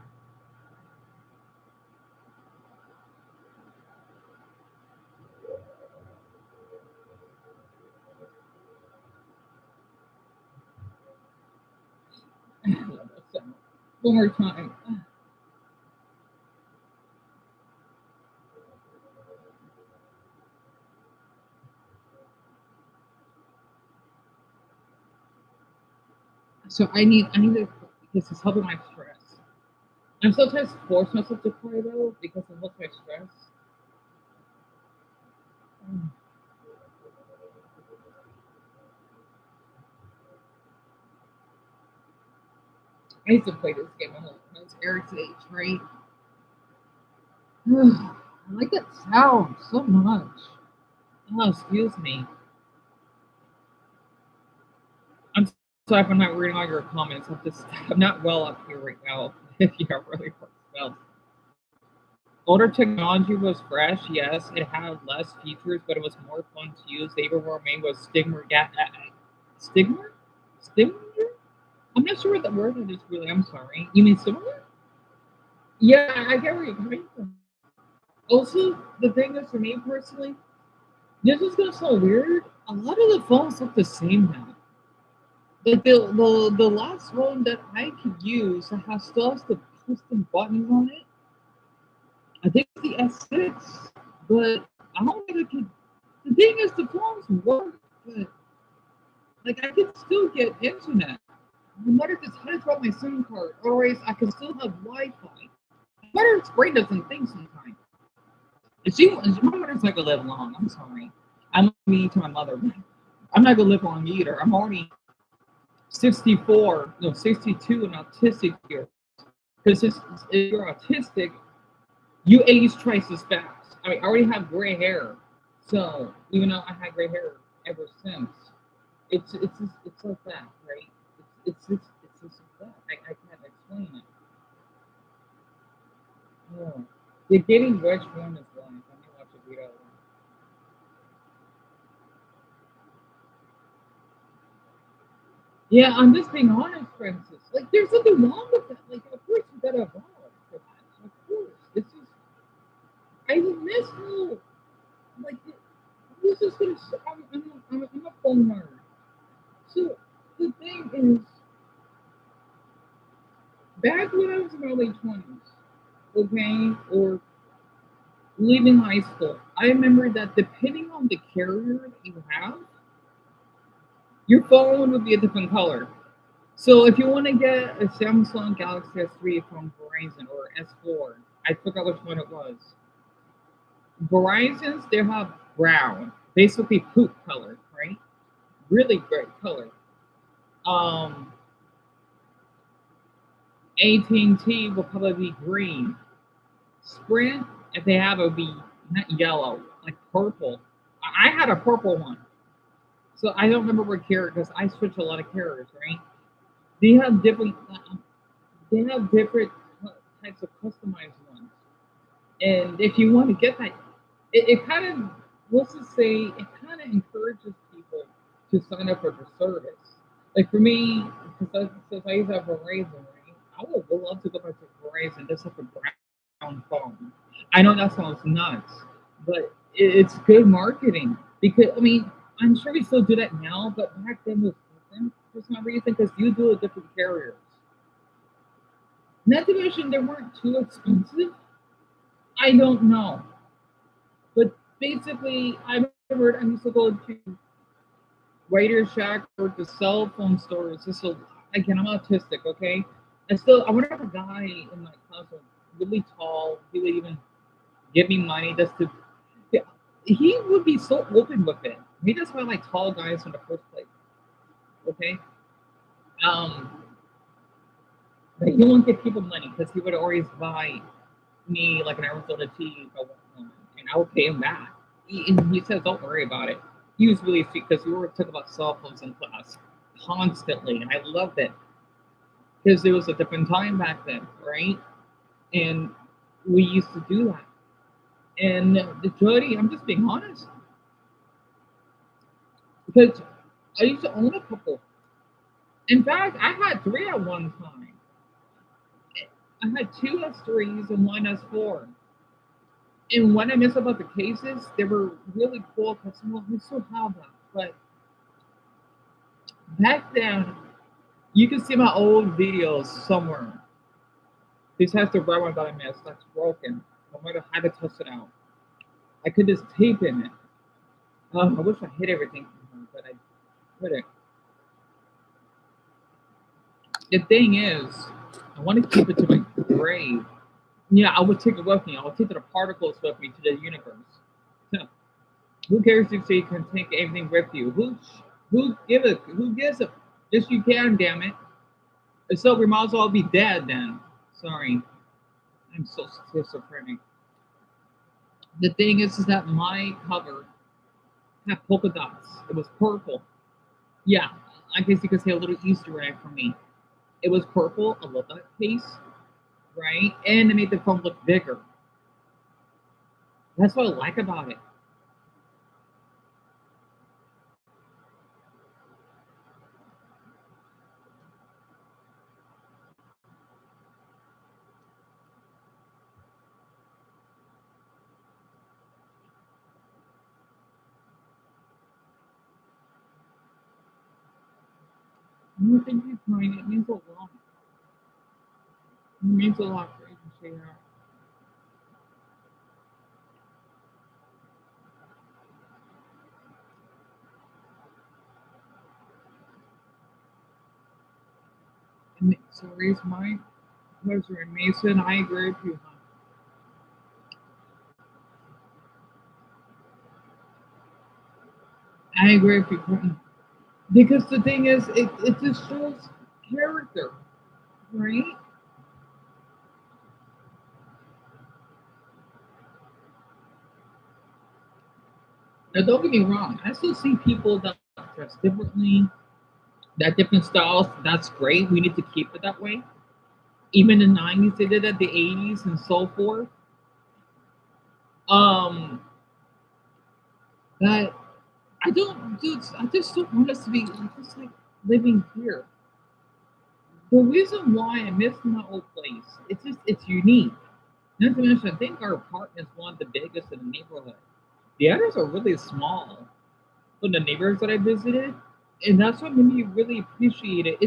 I love that sound. One more time. So I need to because it's helping my stress. I'm sometimes force myself to cry though because it helps my stress. Mm. I used to play this game when I was Eric's age, right? I like that sound so much. Oh, excuse me. I'm sorry if I'm not reading all your comments. I'm not well up here right now. If you are really well. Older technology was fresh, yes. It had less features, but it was more fun to use. The even more main was stigma. Stigma? Stigma? I'm not sure what the word that is really. I'm sorry. You mean similar? Yeah, I get where you're coming from. Also, the thing is, for me personally, this is gonna sound weird. A lot of the phones look the same now. Like the last one that I could use that has still has the custom buttons on it. I think it's the S6, but I don't think I could. The thing is, the phones work, but like I could still get internet. No matter if it's high drop my SIM card, otherwise I can still have Wi-Fi. No matter its brain doesn't think sometimes. My mother's not gonna live long. I'm sorry. I'm mean to my mother. I'm not gonna live long either. I'm already 64, no 62 and autistic here. Because if you're autistic, you age twice as fast. I mean, I already have gray hair, so even though I had gray hair ever since, it's like that, right? It's just like that. I can't explain it. Oh. The getting rich one is one. Let me watch a video. Yeah, I'm just being honest, Francis. Like, there's nothing wrong with that. Like, of course you gotta evolve for that. Of course, it's just I miss how like this is gonna. I'm a phone nerd. So the thing is, back when I was in my late 20s, okay, or leaving high school, I remember that depending on the carrier that you have, your phone would be a different color. So if you want to get a Samsung Galaxy S3 from Verizon or S4, I forgot which one it was. Verizon's they have brown, basically poop color, right? Really great color. Um, AT&T will probably be green. Sprint, if they have it, would be not yellow, like purple. I had a purple one, so I don't remember what carrier because I switched a lot of carriers, right? They have different. They have different types of customized ones, and if you want to get that, it kind of let's just say it kind of encourages people to sign up for the service. Like for me, because since I used to have Verizon, right, I would love to go back to Verizon just have a brown phone. I know that sounds nuts, but it's good marketing because I mean I'm sure we still do that now, but back then was different for some reason because you do a different carriers. Not to mention they weren't too expensive. I don't know, but basically I remember I used to go to Radio Shack or the cell phone stores. So again, I'm autistic, okay? And still, I wonder if a guy in my class was really tall. He would even give me money just to. Yeah, he would be so open with it. He just found like tall guys in the first place. Okay, um, but he won't give people money because he would always buy me like an Arizona tea or whatnot, and I would pay him back. And he says, "Don't worry about it." He was really sweet because we were talking about cell phones in class constantly, and I loved it because it was a different time back then, right? And we used to do that. And the Jody, I'm just being honest, because I used to own a couple. In fact, I had three at one time. I had two S3s and one S4. And what I miss about the cases, they were really cool because we still have them. But back then, you can see my old videos somewhere. This has the red one that I missed. That's broken. I might have had to test it out. I could just tape in it. I wish I hit everything from her, but I couldn't. The thing is, I want to keep it to my grave. Yeah, I would take it with me. I would take the particles with me to the universe. So, who cares if you can take everything with you? Who give it? Who gives it? Yes, you can. Damn it! So we might as well be dead then. Sorry, I'm so schizophrenic. The thing is that my cover had polka dots. It was purple. Yeah, I guess you could say a little Easter egg for me. It was purple. I love that piece, right? And it made the phone look bigger. That's what I like about it. You think you're trying? It means a lot. It means a lot for you to say that. So raise my pleasure. And Mason, I agree with you, hon. I agree with you, Courtney. Because the thing is, it just shows character, right? Now, don't get me wrong. I still see people that dress differently, that different styles. That's great. We need to keep it that way. Even in the 90s, they did it, the 80s, and so forth. Um, that I don't, dude, I just don't want us to be just like living here. The reason why I miss my old place, it's unique. Not to mention, I think our apartment is one of the biggest in the neighborhood. The others are really small from the neighbors that I visited, and that's what made me really appreciate it.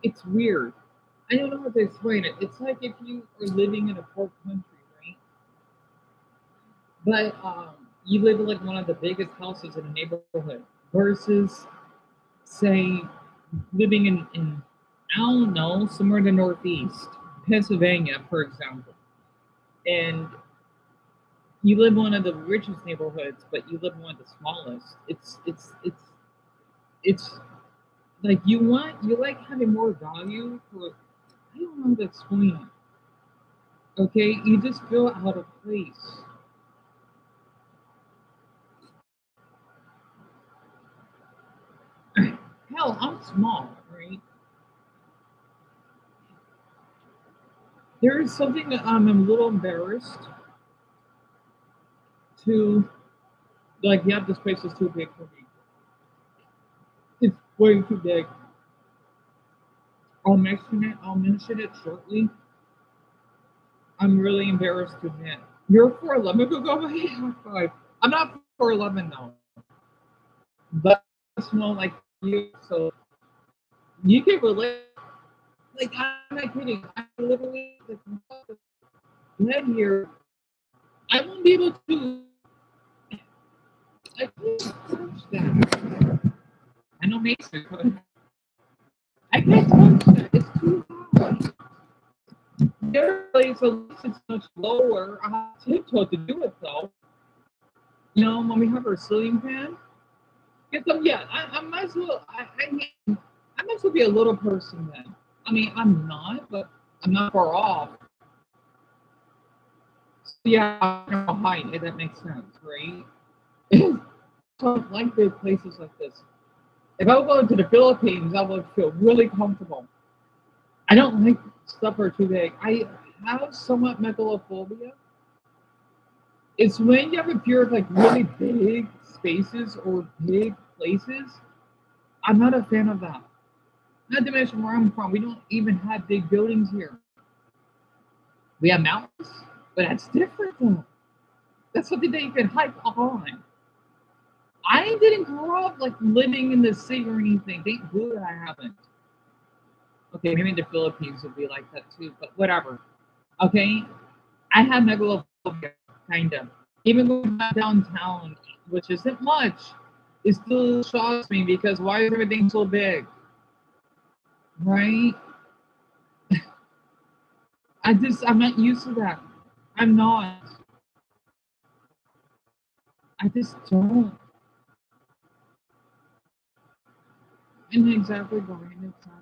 It's weird. I don't know how to explain it. It's like if you are living in a poor country, right? But you live in like one of the biggest houses in the neighborhood versus say living in I don't know, somewhere in the Northeast, Pennsylvania, for example, and you live in one of the richest neighborhoods, but you live in one of the smallest. It's like you like having more value for I don't know how to explain it. Okay, you just feel out of place. Hell, I'm small, right? There is something that I'm a little embarrassed to like. Yeah, this place is too big for me. It's way too big. I'll mention it shortly. I'm really embarrassed to admit. You're 4'11", go go away. High five. I'm not 4'11" though, but I'm small like you, so you can relate. Like I'm not kidding. I literally like head here. I won't be able to. I can't touch that. I know Mason, but I can't touch that. It's too high. Their place at least it's much lower. I have to tiptoe to do it though. You know, when we have our ceiling fan, get them. Yeah, I might as well. I might as well be a little person then. I mean, I'm not, but I'm not far off. So yeah, I'm behind. If that makes sense, right? So I like big places like this. If I would go to the Philippines, I would feel really comfortable. I don't like stuff are too big. I have somewhat megalophobia. It's when you have a fear of like really big spaces or big places. I'm not a fan of that. Not to mention where I'm from, we don't even have big buildings here. We have mountains, but that's different though. That's something that you can hike on. I didn't grow up like living in the city or anything. Thank God I haven't. Okay, maybe the Philippines would be like that too, but whatever. Okay, I have megalophobia, kind of. Even going back downtown, which isn't much, it still shocks me because why is everything so big, right? I'm not used to that. I'm not. I just don't. And exactly, Brian. Exactly.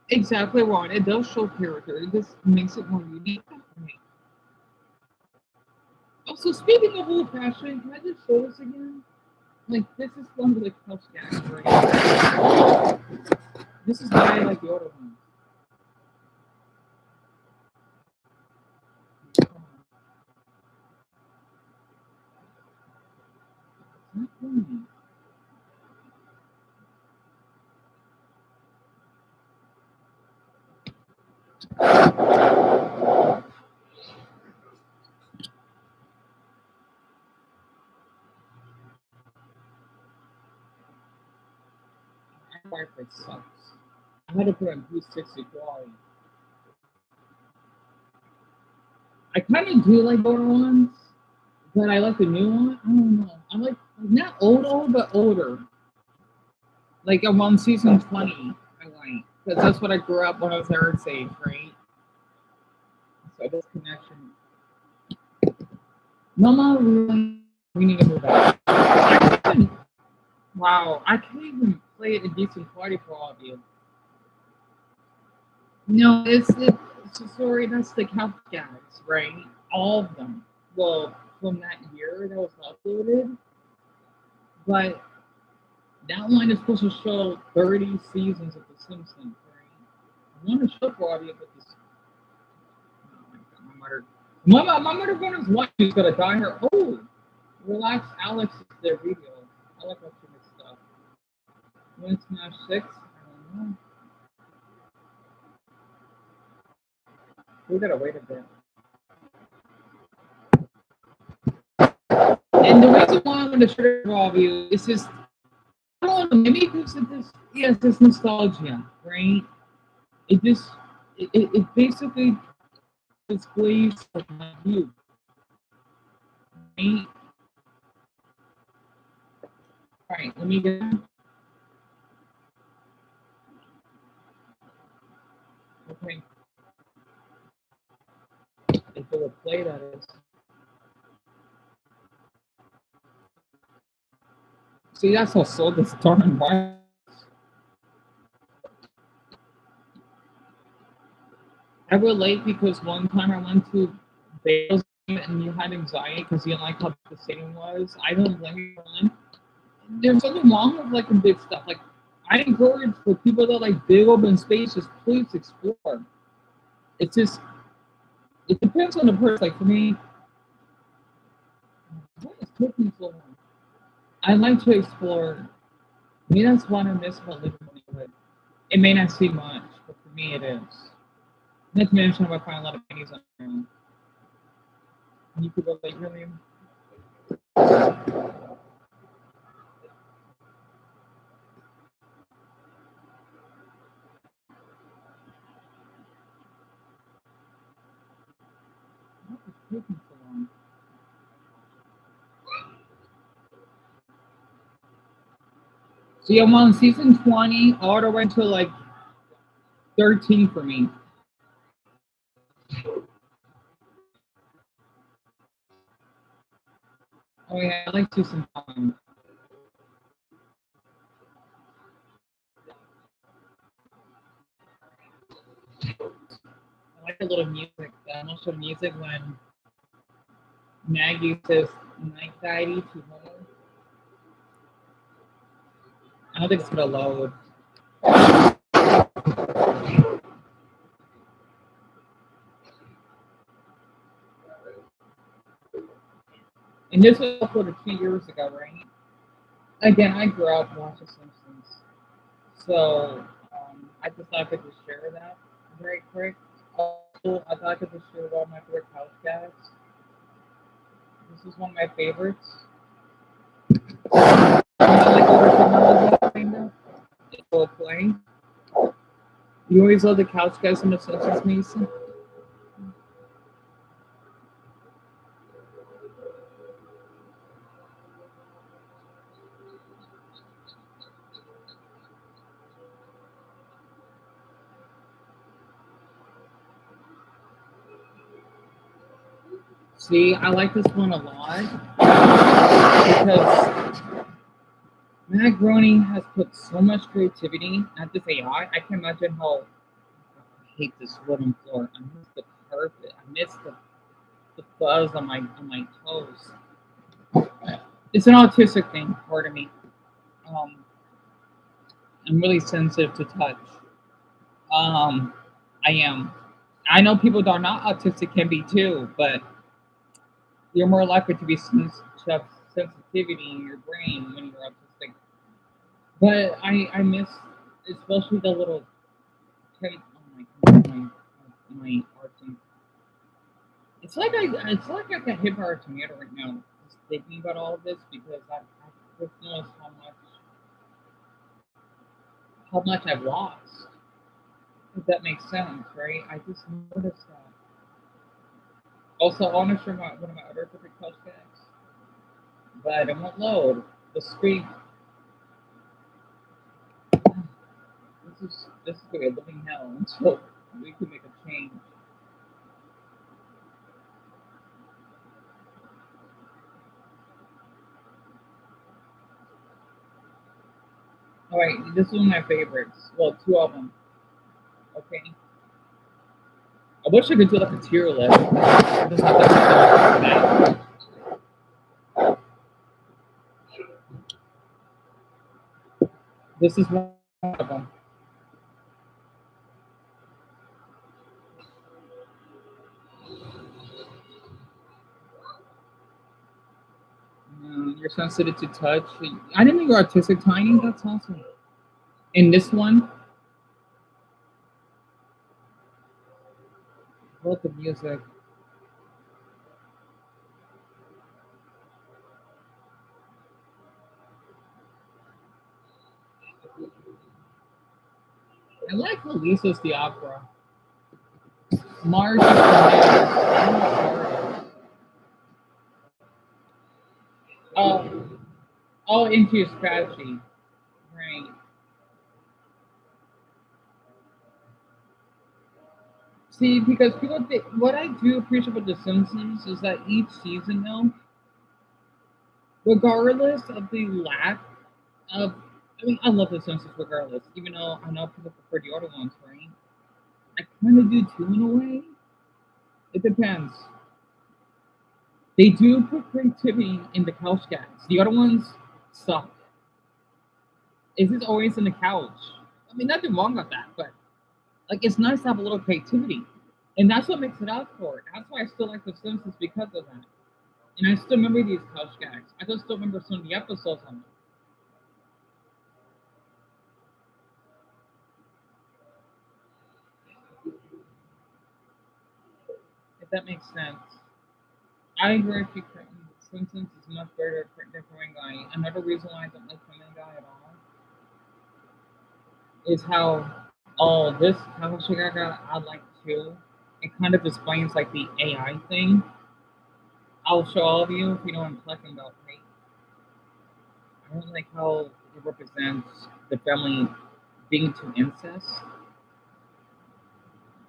Exactly, Ron. It does show character. It just makes it more unique. So speaking of old fashioned, can I just show this again? Like this is one of the couch gas right. This is why I like the older ones. Mm. My Wi-Fi sucks. I had to put on 360 quality. I kind of do like older ones, but I like the new one. I don't know. I'm like not old, but older. Like I'm on season 20. I like because that's what I grew up when I was third age, right? So this connection. Mama, we need to move out. Wow, I can't even play it in decent quality for all of you. No, it's a story. That's the couch guys, right? All of them. Well, from that year that was uploaded, but that one is supposed to show 30 seasons of The Simpsons, right? I want to show for all of you, but this. Oh my God, my mother wanted to watch. She's gonna die her. Oh, relax, Alex. Is their video. I like watching this stuff. When Smash Six, I don't know. We gotta wait a bit. And the reason why I'm going to share it with all of you is just, I don't know, maybe because of this, yes, this nostalgia, right? It just, it basically displays like my youth, right? Right, let me get, okay, if it would play that is. See, that's how sold this darn wire. I relate because one time I went to Bale's and you had anxiety because you didn't like how the stadium was. I don't blame you. There's something wrong with like big stuff. Like I encourage for people that like big open spaces, please explore. It's just it depends on the person. Like for me, what is taking so long? I like to explore. Me, that's what I miss about living in the neighborhood. It may not seem much, but for me, it is. Not to mention, I find a lot of pennies on your own. And you could go like really. What is taking so long? See, I'm on season 20, all the way to like 13 for me. Oh yeah, I like season 5. I like a little music. The emotional music when Maggie says night daddy to Homer. I don't think it's gonna load. And this was uploaded 2 years ago, right? Again, I grew up watching Simpsons, so I just thought I could just share that very quick. Also, I thought I could just share all my favorite couch guys. This is one of my favorites. I like older technology, kind of. It's full play. You always love the couch guys in the Simpsons, Mason. See, I like this one a lot because Matt Groening has put so much creativity at this AI. I can imagine how I hate this wooden floor. I miss the carpet. I miss the the fuzz on my toes. It's an autistic thing, part of me. Um, I'm really sensitive to touch. Um, I am. I know people that are not autistic can be too, but you're more likely to be to have sensitivity in your brain when you're autistic. But I miss especially the little my arts and it's like I got hit by a tornado right now. Just thinking about all of this because I just noticed how much I've lost. If that makes sense, right? I just noticed that. Also, I want to share one of my other favorite hashtags, but it won't load. The screen. This is gonna be a living hell until we can make a change. All right, this is one of my favorites. Well, two of them. Okay. I wish I could do like a tier list. It doesn't have to be This is one of them. You're sensitive to touch. I didn't know you're autistic, Tiny. That's awesome. And this one, I love the music. I like how Lisa's the opera. Mars is the mayor. I don't know what Mars is. Oh, oh, into your strategy. Right. See, because people think what I do appreciate about The Simpsons is that each season, though, regardless of the lack of, I mean, I love The Simpsons regardless, even though I know people prefer the other ones, right? I kind of do too in a way. It depends. They do put creativity in the couch guys. The other ones suck. It's just always in the couch. I mean, nothing wrong with that, but like it's nice to have a little creativity, and that's what makes it up for it. That's why I still like The Simpsons because of that. And I still remember these couch guys. I just still remember some of the episodes on them, if that makes sense. I agree with you, Clinton. The Simpsons is much better than Family Guy. Another reason why I don't like Family Guy at all is how this couch guy I like too. It kind of explains like the AI thing. I'll show all of you if you know what I'm talking about, right? I don't like how it represents the family being too incest.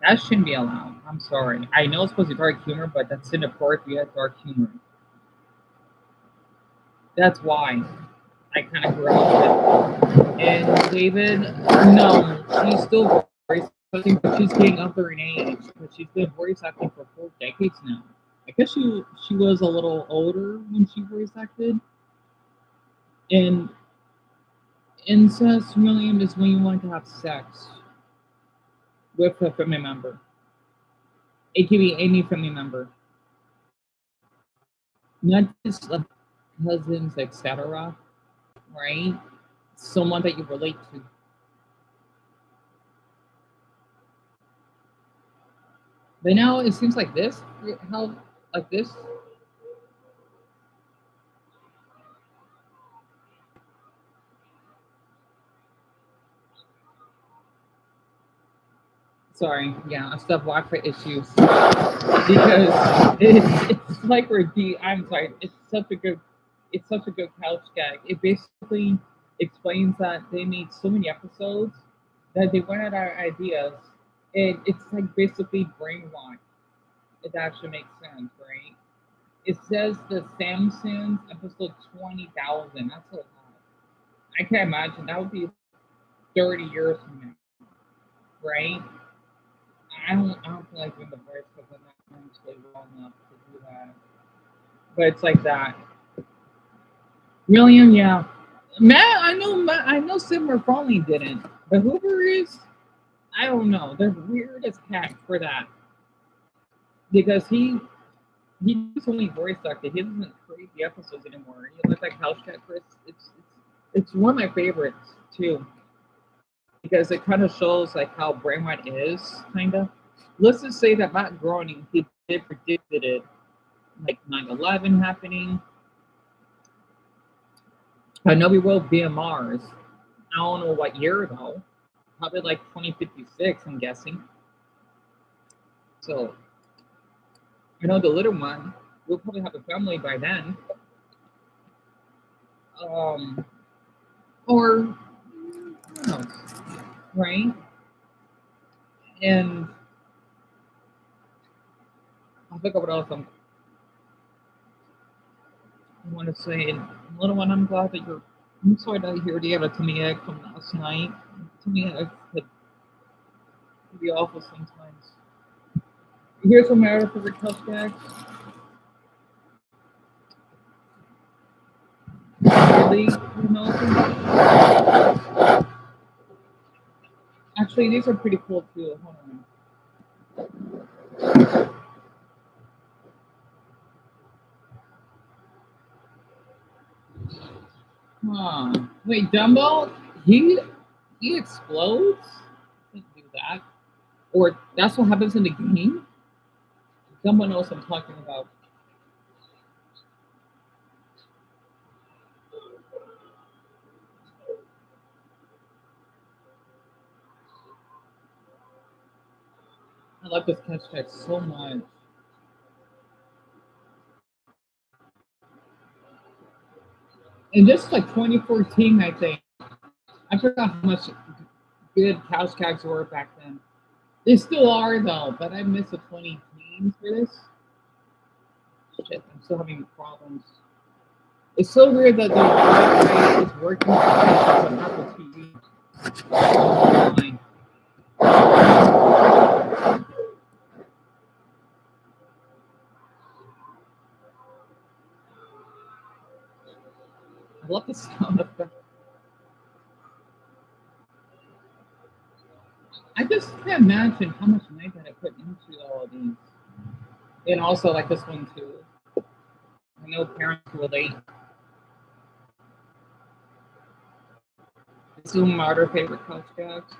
That shouldn't be allowed. I'm sorry. I know it's supposed to be dark humor, but that's inappropriate dark humor. That's why I kind of grew up with it. And David, no, she's still voice acting, but she's getting up there in age. But she's been voice acting for 4 decades now. I guess she was a little older when she voice acted. And incest, William, is when you want to have sex with a family member. It can be any family member, not just like cousins, etc. Right? Someone that you relate to. But now it seems like this. How like this? Sorry, yeah, I still have Wi-Fi issues because it's like we're I'm sorry. It's such a good couch gag. It basically explains that they made so many episodes that they went out of ideas, and it's like basically brainwash. It actually makes sense, right? It says the Samsons episode 20,000. That's a lot. I can't imagine that would be 30 years from now, right? I don't feel like doing the voice because I'm not mentally well enough to do that. But it's like that. William, yeah. Matt, I know Simmer Foley didn't. But Hoover is, I don't know. They're weird as heck for that. Because he just only voice acted. He doesn't create the episodes anymore. He like that Couch Cat Chris. It's one of my favorites too. Because it kind of shows like how Brainwatt is, kinda. Let's just say that Matt Groening, he did predicted it, like 9/11 happening. I know we will be on Mars. I don't know what year though. Probably like 2056, I'm guessing. So I know the little one will probably have a family by then. Um, or who knows, right? And I think what else I want to say. And little one, I'm glad that you're. I'm sorry that you heard you had a tummy ache from last night. Tummy ache could be awful sometimes. Here's some of my other favorite touch bags. Really, you know, actually, these are pretty cool too. Hold on. Huh. Wait, Dumbo? He explodes? Can't do that. Or that's what happens in the game? Dumbo knows what I'm talking about. I love this hashtag so much. And this is like 2014, I think. I forgot how much good couch cags were back then. They still are though, but I miss the 20 teens for this. Shit, I'm still having problems. It's so weird that the Wi-Fi is working on Apple TV. Fine. I love the sound effect. I just can't imagine how much night that I put into all of these. And also like this one too. I know parents relate. This is one of my other favorite couch gags.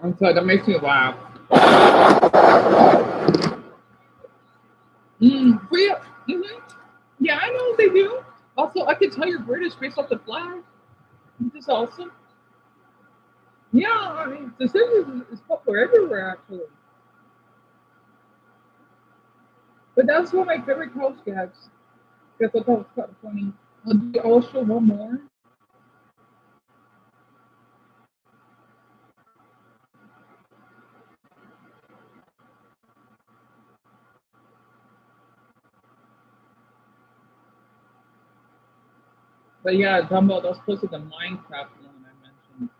I'm sorry, that makes me laugh. Yeah, mhm. Yeah, I know they do. Also, I can tell you're British based off the flag, which is awesome. Yeah, I mean, the series is popular everywhere actually. But that's one of my favorite couch gags. Because I thought it was kind of funny. Do you also one more? But yeah, Dumbo, that's close to the Minecraft one I mentioned.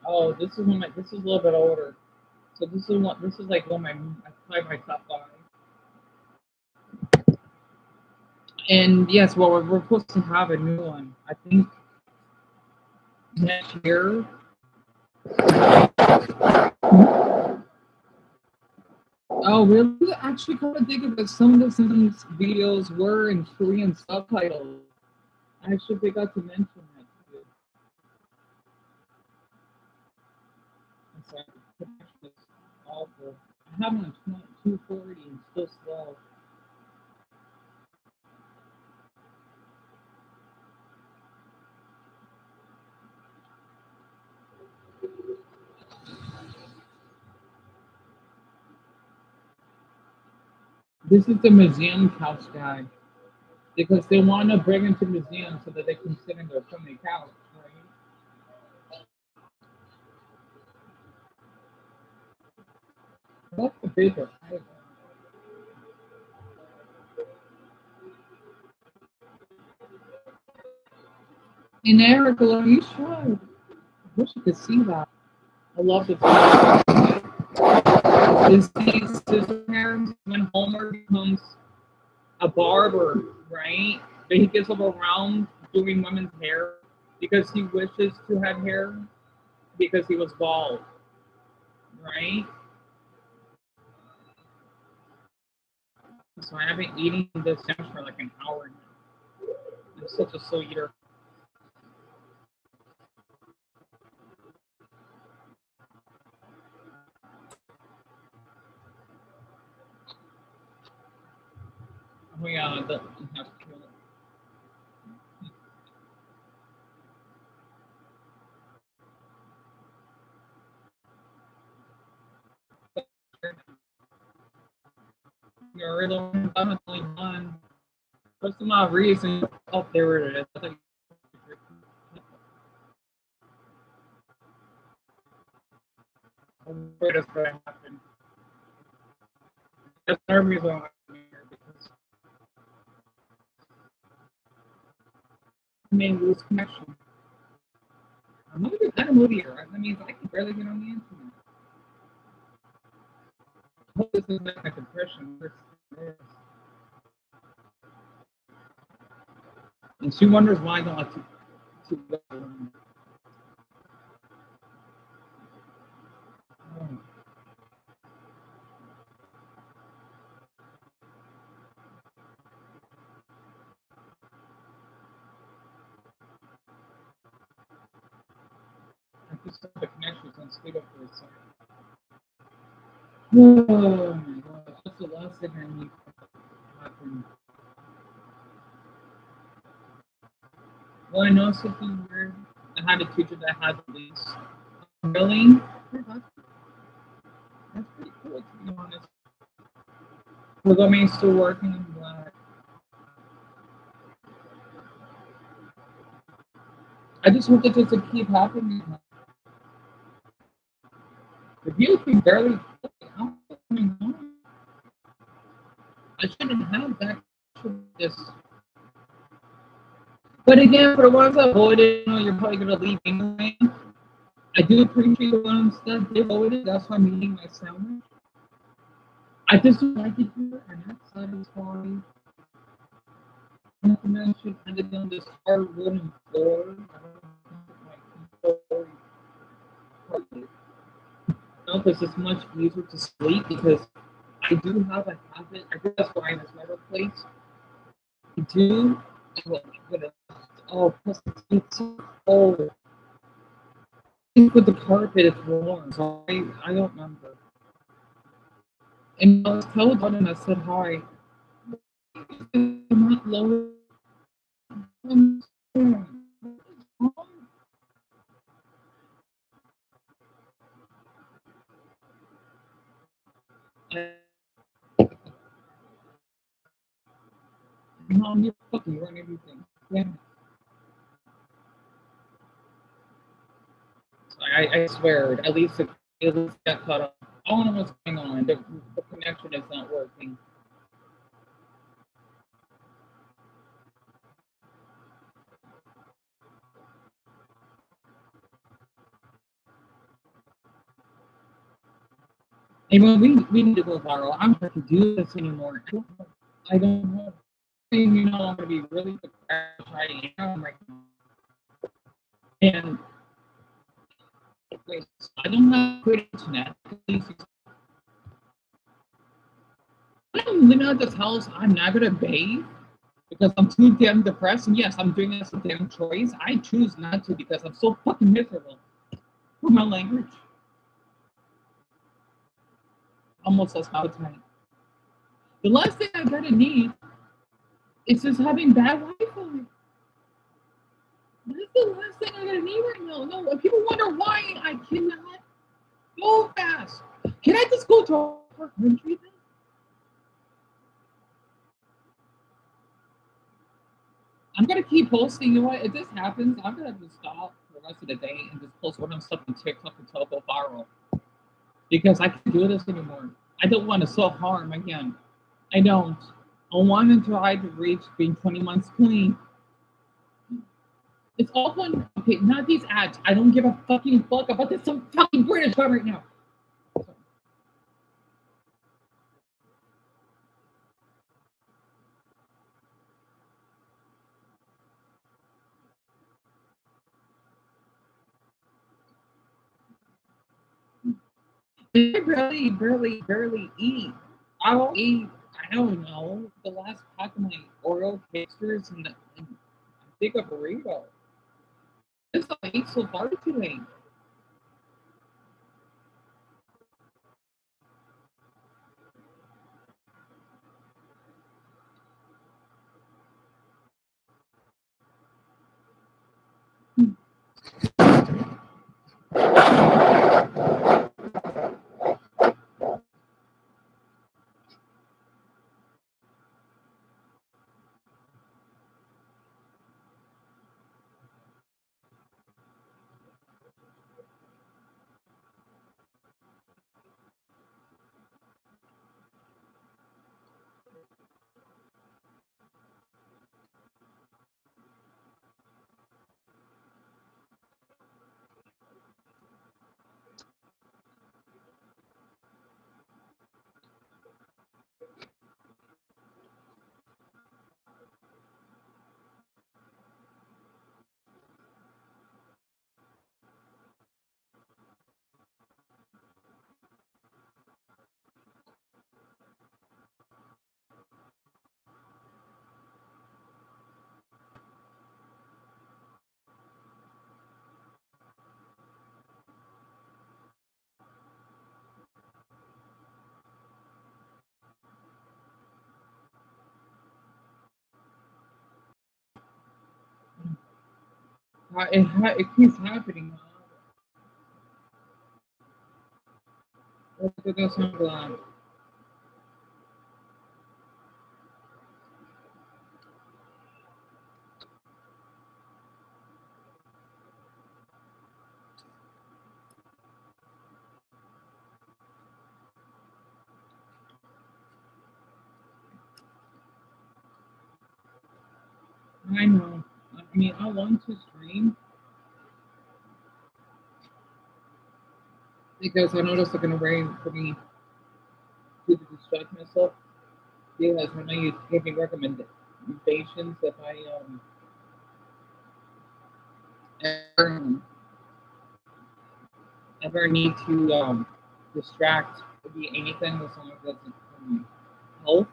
Oh, this is one. This is a little bit older. So this is one. This is like one of my. I probably my top five. And yes, well, we're supposed to have a new one. I think next year. Oh, really? Actually, come to think of it, some of the Simpsons videos were in Korean subtitles. I actually forgot to mention that to you. I'm sorry, the connection is awful. I have it on 240 and still slow. This is the museum couch guy because they want to bring him to museum so that they can sit in their family couch, right? That's the bigger. In Erica, you should. I wish you could see that. I love the is these scissor hands when Homer becomes a barber, right? But he gets around doing women's hair because he wishes to have hair because he was bald, right? So I have been eating this sandwich for like an hour now. I'm such a slow eater. Oh yeah, the, you're really only one. What's my reason? Oh, there it is. I think I'm afraid it's going to happen. That's no reason why I'm here because I may lose connection. I'm not even kind of moody here. That means I can barely get on the internet. I hope this isn't like a depression. And she wonders why I don't like to go. Oh, I just hope the connection's on speed up for a second. Oh my gosh, that's the last thing I need to happen. Well, I know something weird. I had a teacher that had the least. Really? That's pretty cool to be honest. Well, that means still working in black. I just hope that doesn't keep happening. If you can barely out going on, I shouldn't have that. This. But again, for the ones that voted, you know, you're probably gonna leave anyway. I do appreciate the ones that did voted. That's why I'm eating my sandwich. I just don't like it here, and that's satisfying. Not to mention, I did on this hard wooden floor. I don't know because it's much easier to sleep because I do have a habit. I think that's why in this metal place. I do. Oh, plus it's so cold. With the carpet, it's warm. So I don't remember. And I was told on and I said hi. I'm not low. I'm Mom, you're fucking run everything. Yeah. I swear, at least got cut off. I don't know what's going on. The connection is not working. And we need to go viral. I don't have to do this anymore. I don't know. You know, I'm gonna be really depressed. I am right now. And Okay, so I don't have good internet. When I'm living at this house, I'm not gonna bathe because I'm too damn depressed. And yes, I'm doing this a damn choice. I choose not to because I'm so fucking miserable. For my language, almost lost my appetite. The last thing I gotta need is just having bad Wi-Fi. That's the last thing I gotta need right now. No, if people wonder why I cannot go fast. Can I just go to a different country then? I'm gonna keep posting. You know what? If this happens, I'm gonna have to stop for the rest of the day and just post random stuff on TikTok until I go viral because I can't do this anymore. I don't want to self harm again. I don't. I want to try to reach being 20 months clean. It's all fun. Okay, not these ads. I don't give a fucking fuck about this some fucking British guy right now. I barely eat. I will eat. I don't know the last pack of my Oreo pastries and I think a burrito. This I ate so far today. It keeps happening. Look at this. I'm glad. I know. I mean, I want to stream because I noticed it's gonna rain for me to distract myself. Yes, I know you gave me recommendations if I ever, ever need to distract maybe anything as long as it doesn't help.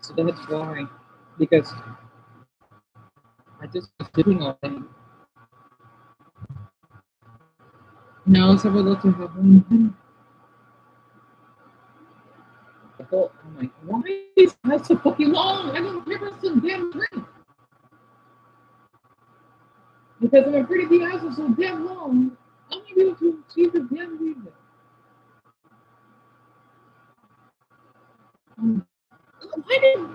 So that's why, because I just was doing all that. Now it's able to happen. I thought, I'm like, why is that so fucking long? I don't remember some damn drink. Because if I'm pretty the ass is so damn long, I'm gonna be able to achieve the damn reason. Um, why did I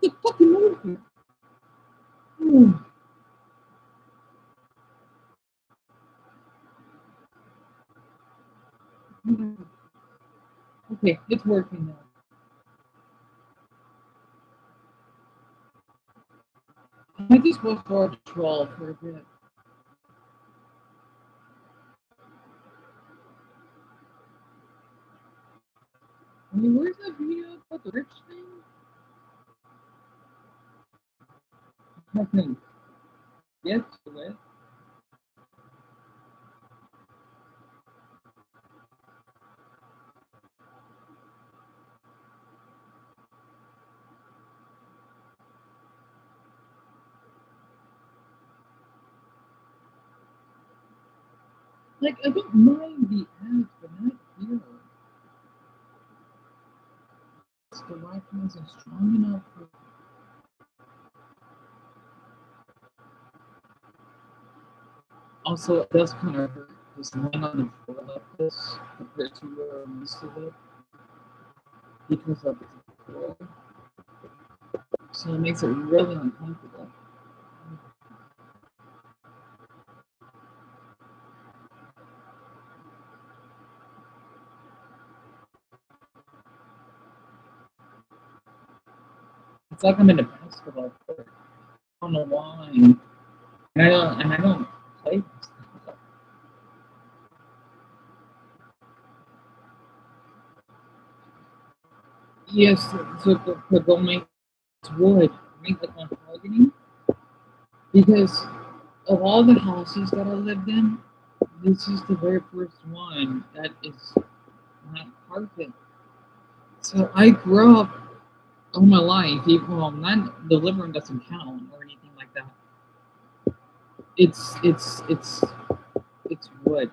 the fucking movie? Okay, it's working now. I just watched Star 12 for a bit. I mean, where's that video about the rich thing? I can get to it. Like, I don't mind the ads, but not here. The Wi-Fi isn't strong enough for. Also, it does kind of hurt just laying on the floor like this compared to where I'm used to it because of the floor. So it makes it really uncomfortable. It's like I'm in a basketball court on the line, and I don't play basketball. Yes, so to go make wood, make like on targeting because of all the houses that I lived in, this is the very first one that is not carpet. So I grew up all my life, even well, not the living room doesn't count or anything like that. It's wood,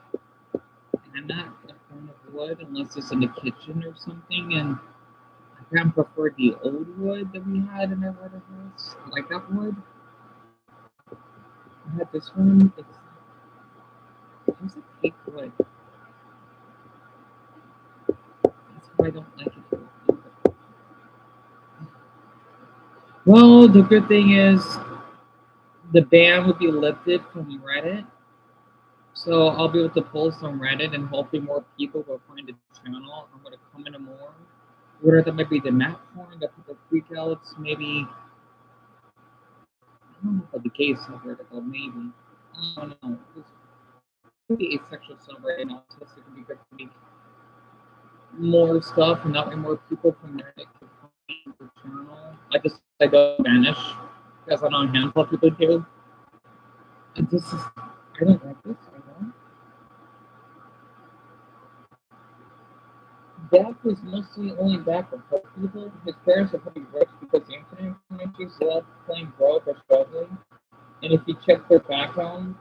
and I'm not a fan of wood unless it's in the kitchen or something. And I kind of prefer the old wood that we had in our other house, like that wood. I had this one. It's like fake wood. That's why I don't like it. Well, the good thing is the ban would be lifted from Reddit. So I'll be able to post on Reddit and hopefully more people will find the channel. I'm gonna comment more. Whether that might be the map porn that people freak out, maybe I don't know about the gay subreddit, maybe. I don't know. It's the asexual subreddit and autistic could be good to make more stuff and that way more people from Reddit can find the channel. I don't vanish because I know a handful of people do. And this is I don't like this, I know. Dak was mostly only back for poor people. His parents are probably rich because the internet communities love playing broke or struggling. And if you check their background,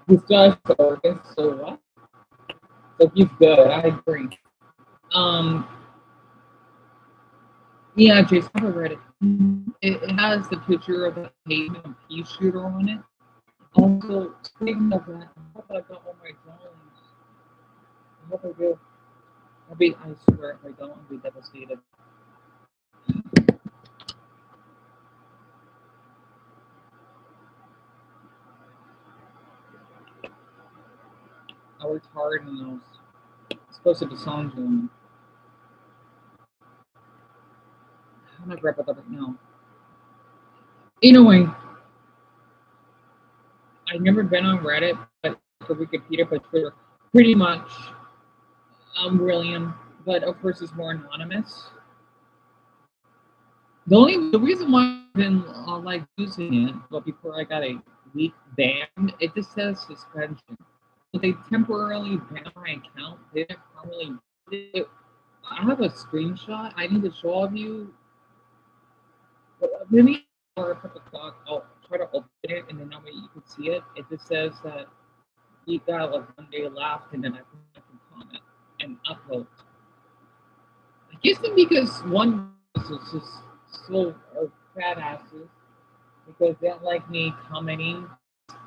this guy's organs, so what? So he's good, I agree. Um, yeah, Jason, I read it. It has the picture of a pavement and pea shooter on it. Also, speaking of that, I hope I got all my drones. I hope I do. I swear, if I don't, I'll be devastated. I worked hard on those. It's supposed to be songs on. I'm gonna grab it up right now. Anyway, I've never been on Reddit, but for Wikipedia, but Twitter, pretty much. William, but of course it's more anonymous. The reason why I've been like using it, but before I got a week ban, it just says suspension. So they temporarily banned my account. They didn't really. I have a screenshot. I need to show all of you. Maybe or a couple o'clock. I'll try to open it, and then that way you can see it. It just says that you got like 1 day left, and then I can comment and upload. I guess because one is just so fat asses because they don't like me commenting.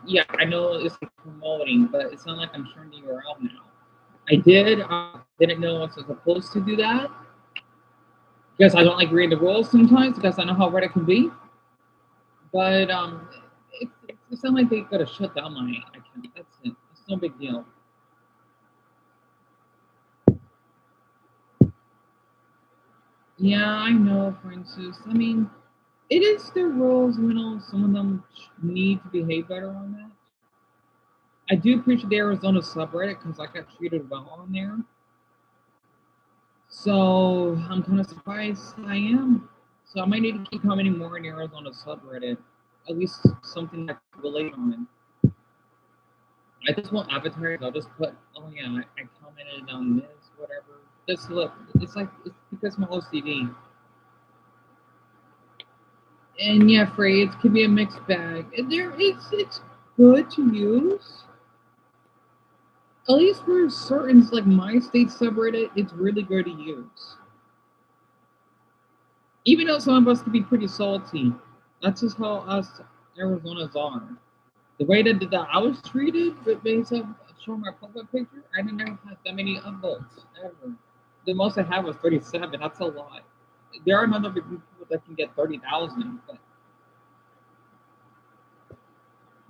Yeah, I know it's like promoting, but it's not like I'm sharing the URL now. Didn't know I was supposed to do that because I don't like reading the rules sometimes because I know how Reddit can be. But it's not like they gotta shut down my account. That's it. It's no big deal. Yeah, I know, Francis. I mean, it is their rules. Some of them need to behave better on that. I do appreciate the Arizona subreddit because I got treated well on there. So I'm kind of surprised I am. So I might need to keep commenting more in the Arizona subreddit. At least something I can relate on. I just won't advertise. I'll just put, oh yeah, I commented on this, whatever. Just look. It's because my OCD. And yeah, Frey, it can be a mixed bag. And it's good to use. At least for certain, like my state subreddit, it's really good to use. Even though some of us can be pretty salty, that's just how us Arizona's are. The way that I was treated, but based on showing my profile picture, I didn't ever have that many upvotes ever. The most I have was 37. That's a lot. There are another people that can get 30,000, but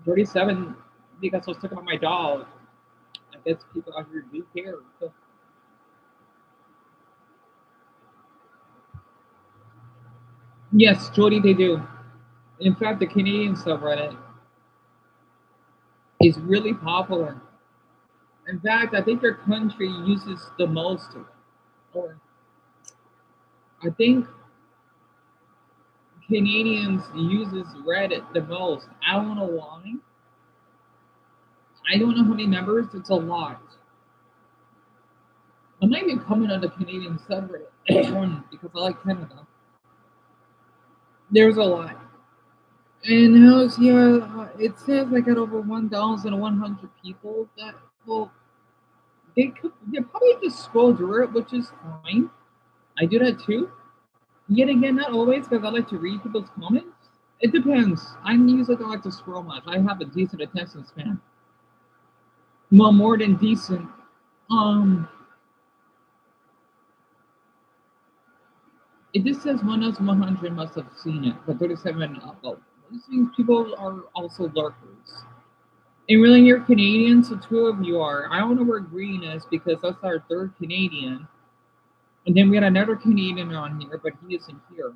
37 because I was talking about my dog. I guess people out here do care. So, yes, Jody, they do. In fact, the Canadian subreddit is really popular. In fact, I think their country uses the most, or I think Canadians uses Reddit the most. I don't know why. I don't know how many members. It's a lot. I'm not even coming on the Canadian subreddit because I like Canada. There's a lot. And how's yeah? It says I got over 1,100 people that well they probably just scroll through it, which is fine. I do that too. Yet again, not always because I like to read people's comments. It depends. I usually don't like to scroll much. I have a decent attention span. Well, more than decent. Um, it just says 1,100 must have seen it, but 37 upload. This means people are also lurkers. And really, you're Canadian, so two of you are. I don't know where Green is because that's our third Canadian. And then we had another Canadian on here, but he isn't here.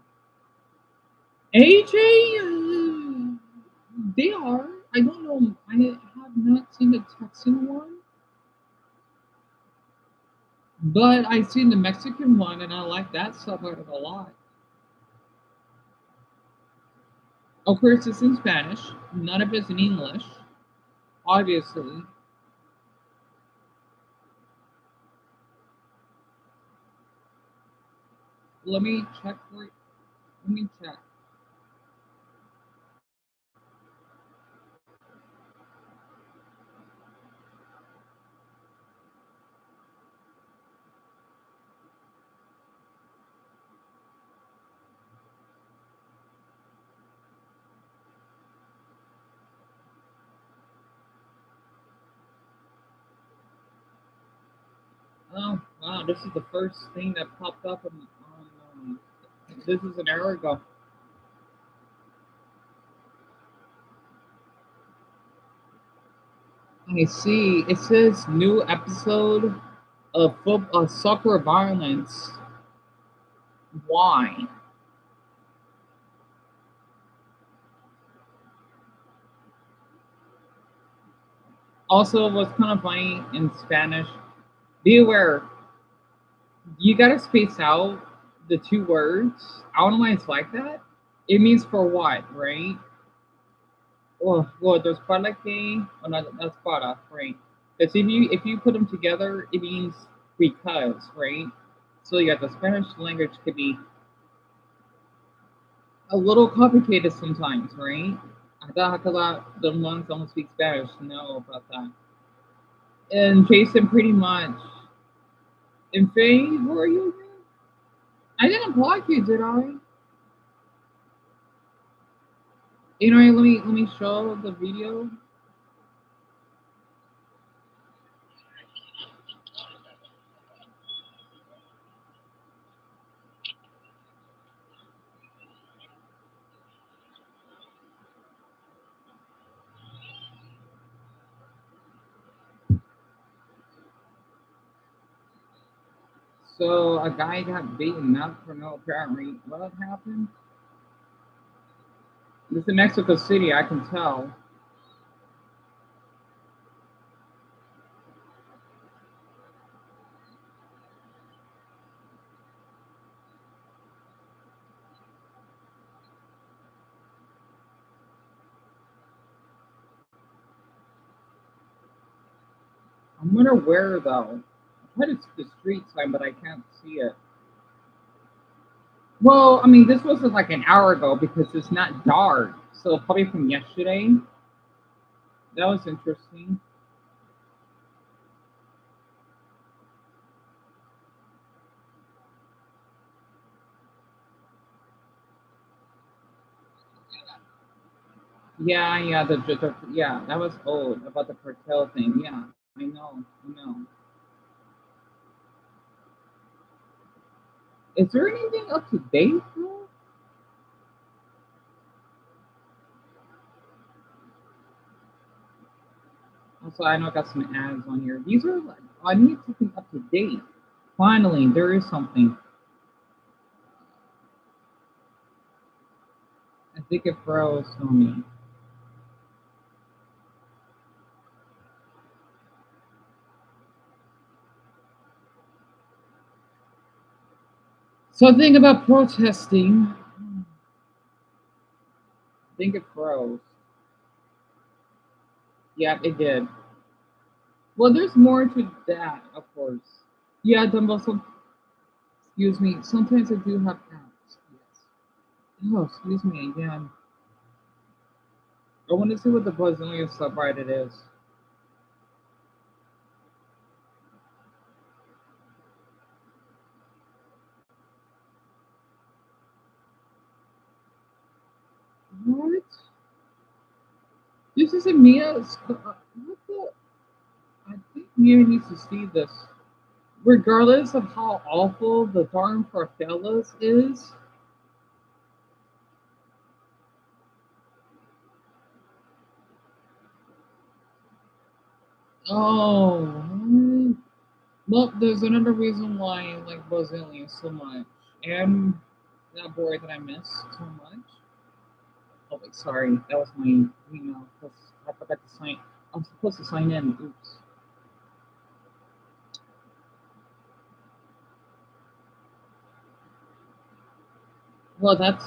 AJ, they are. I don't know. I have not seen the Texan one, but I've seen the Mexican one, and I like that subreddit a lot. Of course, it's in Spanish. None of it's in English, obviously. Let me check for it. Let me check. Oh, wow, this is the first thing that popped up this is an hour ago. I see. It says new episode of soccer violence. Why? Also, what's kind of funny in Spanish, be aware, you gotta space out the two words. I don't know why it's like that. It means for what, right? Well, there's para que, oh no, that's para, right? Because if you put them together, it means because, right? So yeah, the Spanish language could be a little complicated sometimes, right? I thought a lot the ones don't speak Spanish know about that. And Jason, pretty much. And Faye, who are you again? I didn't block you, did I? You know, let me show the video. So a guy got beaten up for no apparent reason. What happened? This is Mexico City, I can tell. I'm wonder where though. I tried to see the street sign, but I can't see it. Well, I mean, this wasn't like an hour ago because it's not dark. So probably from yesterday. That was interesting. Yeah, yeah, yeah, that was old about the cartel thing. Yeah, I know, I know. Is there anything up to date, though? Also, I know I got some ads on here. These are like, I need something up to date. Finally, there is something. I think it froze on me. So, think about protesting. I think it froze. Yeah, it did. Well, there's more to that, of course. Yeah, Dumbo, excuse me. Sometimes I do have ads. Yes. Oh, excuse me again. I want to see what the Brazilian subreddit is. What? This isn't Mia's. What the? I think Mia needs to see this. Regardless of how awful the darn Farfellas is. Oh, what? Well, there's another reason why I like Brazilian so much. And that boy that I miss so much. Oh, wait, sorry. That was my email. I forgot to sign. I'm supposed to sign in. Oops. Well, that's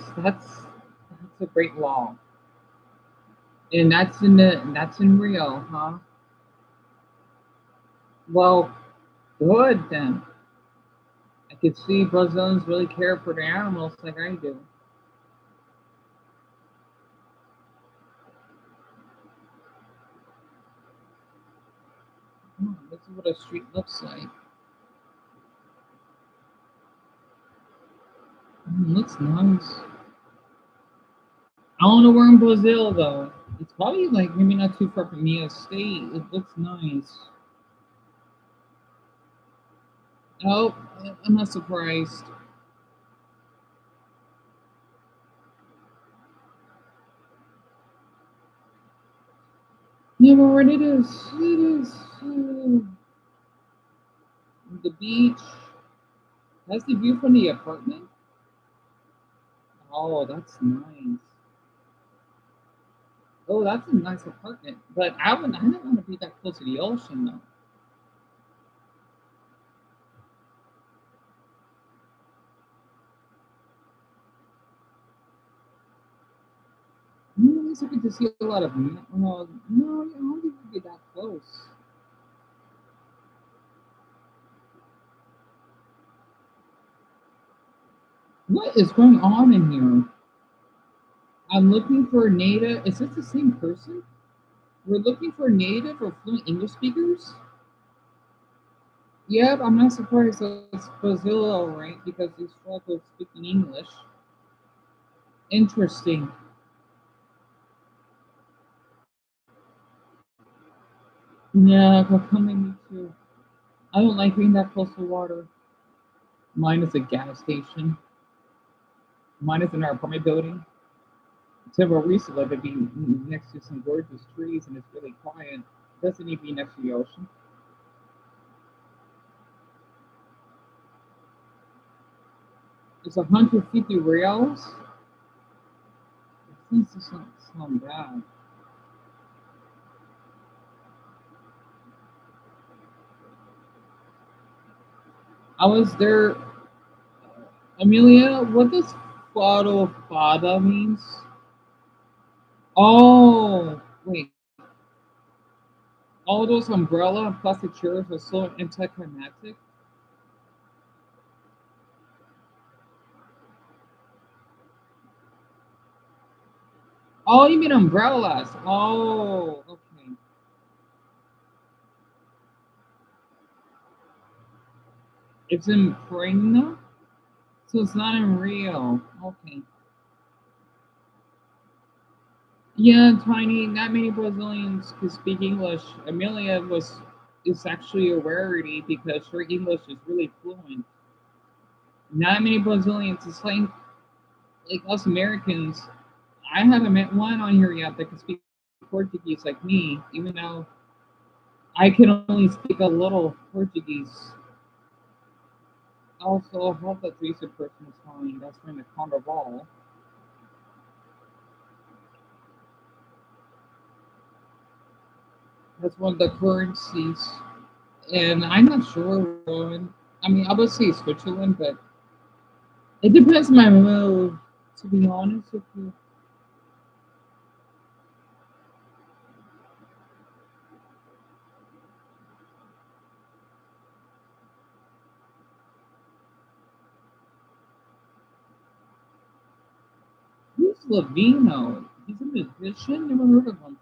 a great law, and that's in Rio, huh? Well, good then. I could see Brazilians really care for their animals like I do. Oh, this is what a street looks like. Looks nice. I don't know where in Brazil though. It's probably like maybe not too far from Mia State. It looks nice. Oh, I'm not surprised. Yeah, but what it is, it is the beach. That's the view from the apartment. Oh, that's nice. Oh, that's a nice apartment. But I don't want to be that close to the ocean though. No, at least I get to see a lot of. No, I don't think we get that close. What is going on in here? I'm looking for native. Is this the same person? We're looking for native or fluent English speakers. Yep, I'm not surprised. So it's Brazil, right? Because they struggle speaking English. Interesting. Yeah, but coming me too. I don't like being that close to water. Mine is a gas station. Mine is in our apartment building. Several weeks ago, to be next to some gorgeous trees and it's really quiet. Doesn't need to be next to the ocean. It's 150 reals. This doesn't sound bad. I was there, Amelia. What does fado fada means? Oh, wait. All those umbrella and plastic chairs are so anticlimactic. Oh, you mean umbrellas? Oh, okay. It's in Pragna, so it's not in Rio. Okay. Yeah, tiny. Not many Brazilians can speak English. Amelia was is actually a rarity because her English is really fluent. Not many Brazilians. It's like us Americans. I haven't met one on here yet that can speak Portuguese like me, even though I can only speak a little Portuguese. Also, I hope that the recent person is fine. That's from the Carnival. That's one of the currencies. And I'm not sure where we're going. I mean, I would say Switzerland, but it depends on my mood, to be honest with you. Who's Lavino? He's a musician? Never heard of him.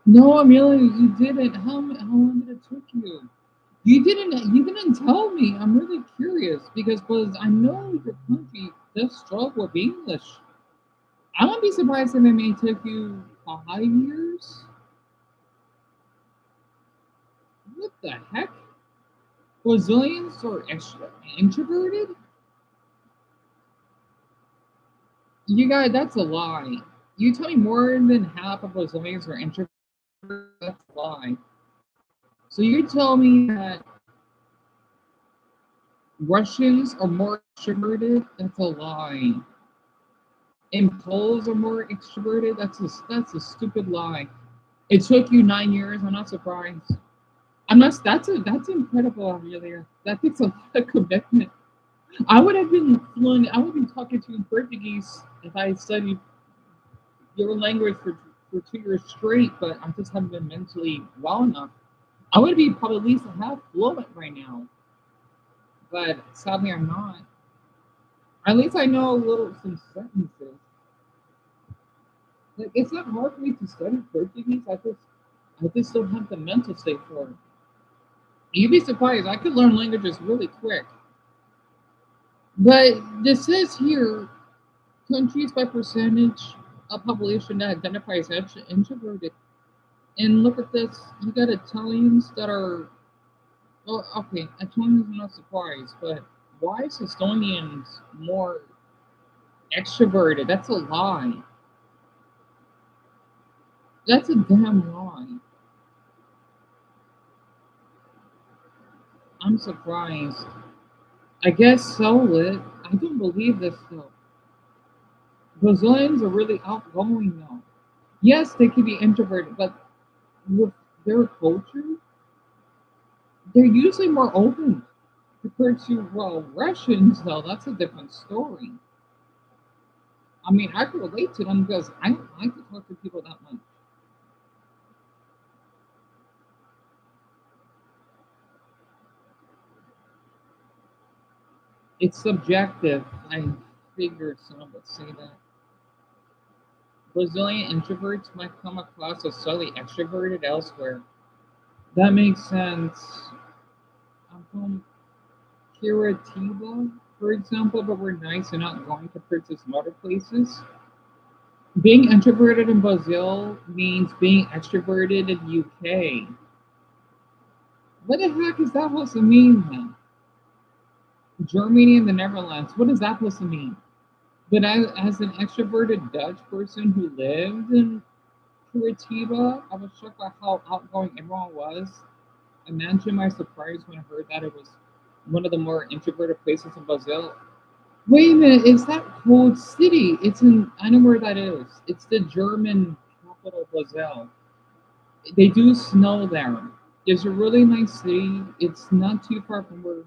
No, Amelia, you didn't. How long did it take you? You didn't tell me. I'm really curious because I know your country does struggle with English. I wouldn't be surprised if it may take you 5 years. What the heck? Brazilians are extra introverted? You guys, that's a lie. You tell me more than half of Brazilians are introverted. That's a lie. So you tell me that Russians are more extroverted? That's a lie. And Poles are more extroverted? That's a stupid lie. It took you 9 years. I'm not surprised. I'm not. That's incredible, Amelia. That takes a lot of commitment. I would have been fluent. I would have been talking to you in Portuguese if I studied your language for 2 years straight, but I just haven't been mentally well enough. I would be probably at least a half fluent right now, but sadly I'm not. At least I know a little some sentences. Like it's not hard for me to study Portuguese. I just don't have the mental state for it. You'd be surprised. I could learn languages really quick. But this says here countries by percentage of population that identifies as introverted. And look at this. You got Italians that are, well, okay, Italians are not surprised, but why is Estonians more extroverted? That's a lie. That's a damn lie. I'm surprised. I guess so, Lit. I don't believe this though. Brazilians are really outgoing though. Yes, they can be introverted, but with their culture, they're usually more open compared to, well, Russians though. That's a different story. I mean, I can relate to them because I don't like to talk to people that much. It's subjective. I figured someone would say that. Brazilian introverts might come across as slightly extroverted elsewhere. That makes sense. I'm from Curitiba, for example, but we're nice and outgoing compared to some other places. Being introverted in Brazil means being extroverted in UK. What the heck is that supposed to mean then? Germany and the Netherlands. What is that supposed to mean? But as an extroverted Dutch person who lived in Curitiba, I was shocked by how outgoing everyone was. Imagine my surprise when I heard that it was one of the more introverted places in Brazil. Wait a minute, is that Cold City? It's in, I know where that is. It's the German capital, Brazil. They do snow there. It's a really nice city. It's not too far from where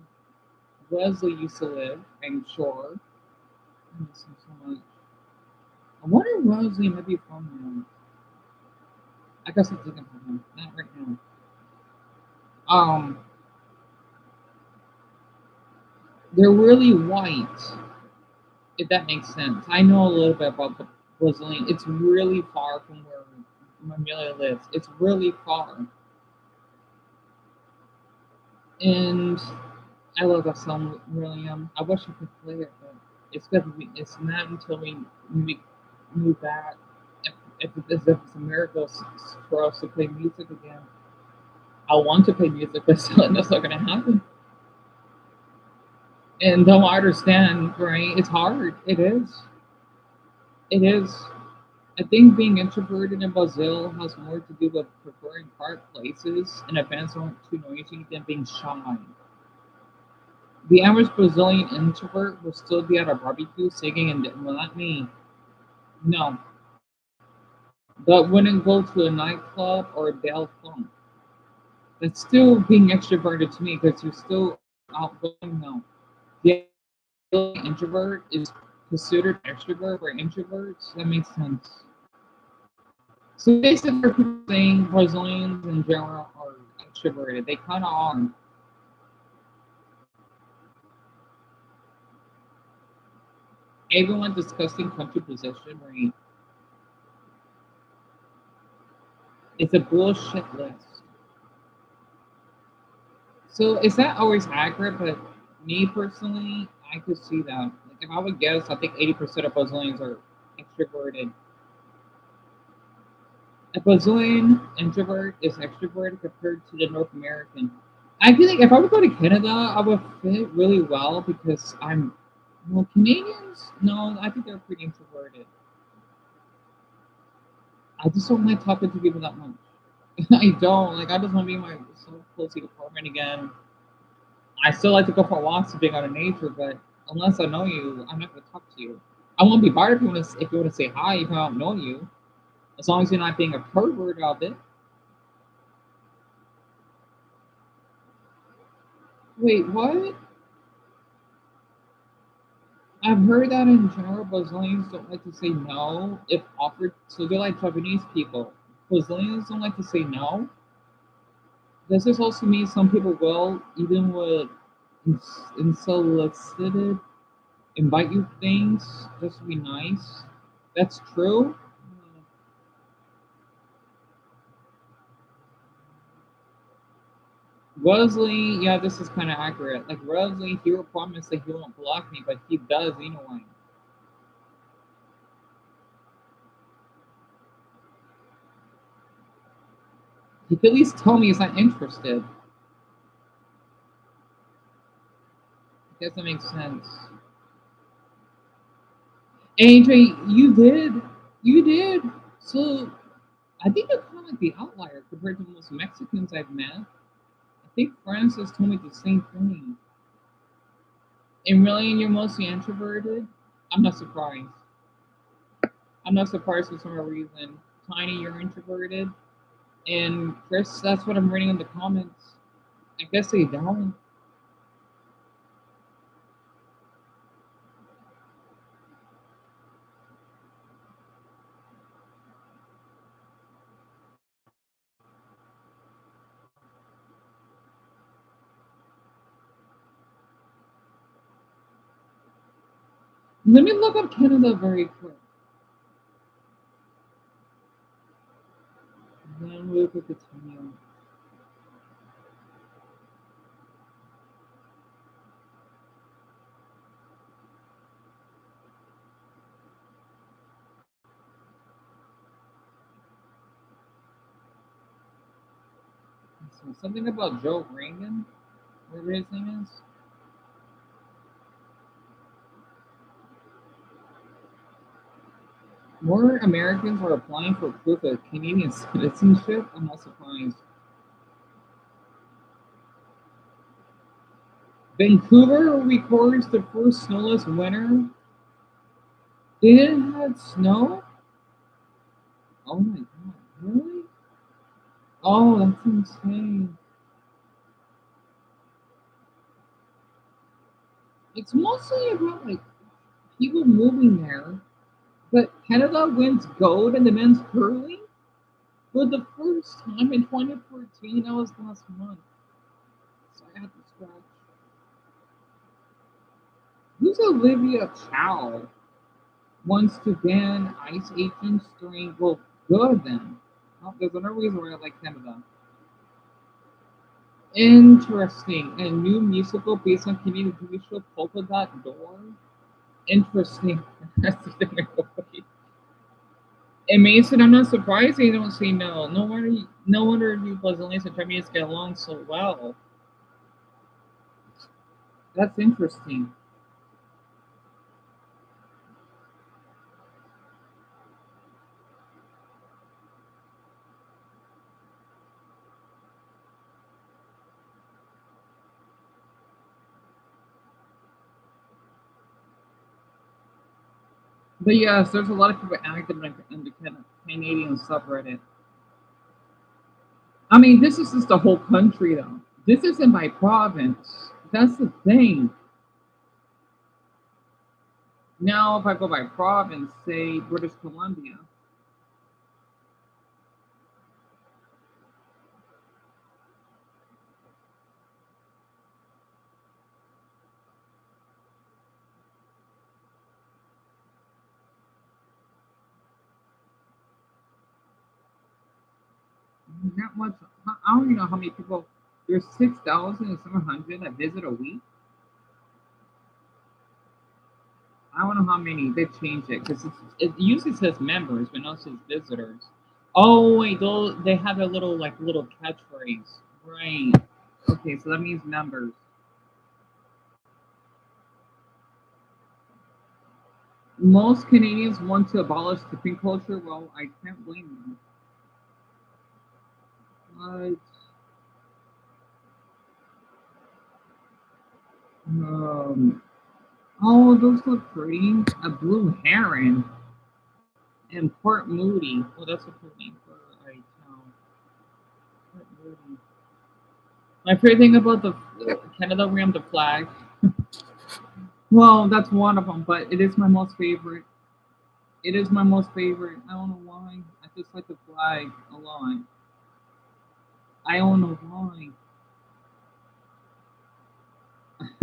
Wesley used to live, I'm sure. I miss him so much. I wonder Rosalie might be from him. I guess I'm thinking from him. Not right now. Um, they're really white, if that makes sense. I know a little bit about the Brazilian. It's really far from where Amelia lives. It's really far. And I love that song, William. I wish I could play it, but it's not until we move back. If it's a miracle for us to play music again. I want to play music, but still, that's not going to happen. And though I understand, right? It's hard. It is. It is. I think being introverted in Brazil has more to do with preferring quiet places and events that aren't too noisy than being shy. The average Brazilian introvert will still be at a barbecue singing and well, not me. No, but wouldn't go to a nightclub or a Bell Funk. That's still being extroverted to me because you're still outgoing. No, the introvert is considered extrovert for introverts. That makes sense. So basically, people saying Brazilians in general are extroverted. They kind of are. Everyone discussing country position, right? It's a bullshit list. So it's not always accurate, but me personally, I could see that. Like if I would guess, I think 80% of Brazilians are extroverted. A Brazilian introvert is extroverted compared to the North American. I feel like if I would go to Canada, I would fit really well because I'm well Canadians. No, I think they're pretty introverted. I just don't like talking to people that much. I don't like. I just want to be in my so cozy apartment again. I still like to go for walks and being out in nature, but unless I know you, I'm not gonna talk to you. I won't be bothered if you want to say hi if I don't know you. As long as you're not being a pervert of it. Wait, what? I've heard that in general, Brazilians don't like to say no if offered. So they're like Japanese people. Brazilians don't like to say no. Does this also mean some people will, even with unsolicited, invite you things just to be nice? That's true. Wesley, yeah, this is kind of accurate. Like Wesley, he will promise that he won't block me, but he does anyway. He could at least tell me he's not interested. I guess that makes sense. AJ, you did. So I think you're kind of like the outlier compared to most Mexicans I've met. I think Francis told me the same thing. And really, you're mostly introverted. I'm not surprised. I'm not surprised for some reason. Tiny, you're introverted. And Chris, that's what I'm reading in the comments. I guess they don't. Let me look up Canada very quick. Then we could continue. So something about Joe Reagan, whatever his name is. More Americans are applying for proof of Canadian citizenship. I'm not surprised. Vancouver records the first snowless winter. They didn't have snow? Oh my god, really? Oh, that's insane. It's mostly about like people moving there. But Canada wins gold in the men's curling for the first time in 2014. That was last month. So I had to scratch. Who's Olivia Chow? Wants to ban ice agents during, well, good then. Oh, there's another reason why I like Canada. Interesting. A new musical based on Canadian TV show Polka Dot Door. Interesting. And Mason, I'm not surprised they don't say no. No wonder you Brazilians and Chinese get along so well. That's interesting. But yes, there's a lot of people active in the Canadian subreddit. I mean, this is just the whole country, though. This isn't by province. That's the thing. Now, if I go by province, say British Columbia, not much. I don't even know how many people. There's 6,700 that visit a week. I don't know how many. They changed it because it usually says members, but now it says visitors. Oh wait, those they have a little catchphrase, right? Okay, so that means members. Most Canadians want to abolish the pink culture. Well, I can't blame them. But um, oh, those look pretty. A blue heron and Port Moody. Well, that's a cool name for a town. Port Moody. My favorite thing about the Canada Ram, the flag. Well, that's one of them, but it is my most favorite. It is my most favorite. I don't know why. I just like the flag a lot. I don't know why.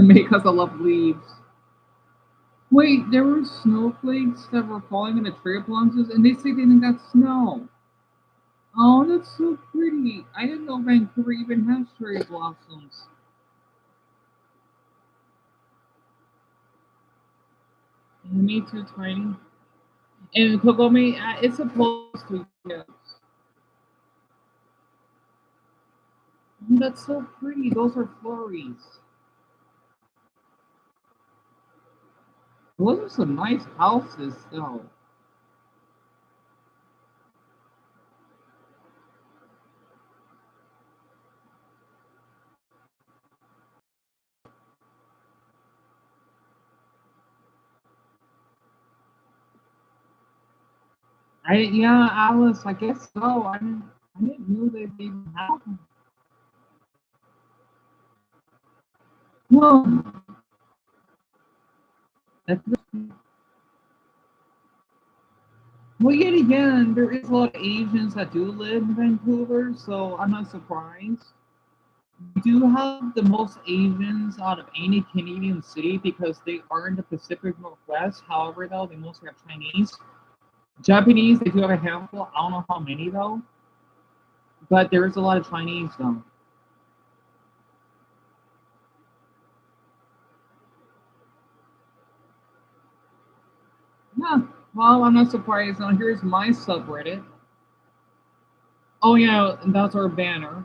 Because I love leaves. Wait, there were snowflakes that were falling in the tree branches, and they say they didn't got snow. Oh, that's so pretty. I didn't know Vancouver even has cherry blossoms. Me too, tiny. And Kogome, it's supposed to, yes. Oh, that's so pretty. Those are flurries. Those are some nice houses, though. Yeah, Alice, I guess so. I didn't know they even have them. Well, that's well, yet again, there is a lot of Asians that do live in Vancouver, so I'm not surprised. We do have the most Asians out of any Canadian city because they are in the Pacific Northwest. However, though, they mostly have Chinese. Japanese, they do have a handful. I don't know how many, though, but there is a lot of Chinese, though. Yeah, well, I'm not surprised. Now, here's my subreddit. Oh, yeah, and that's our banner.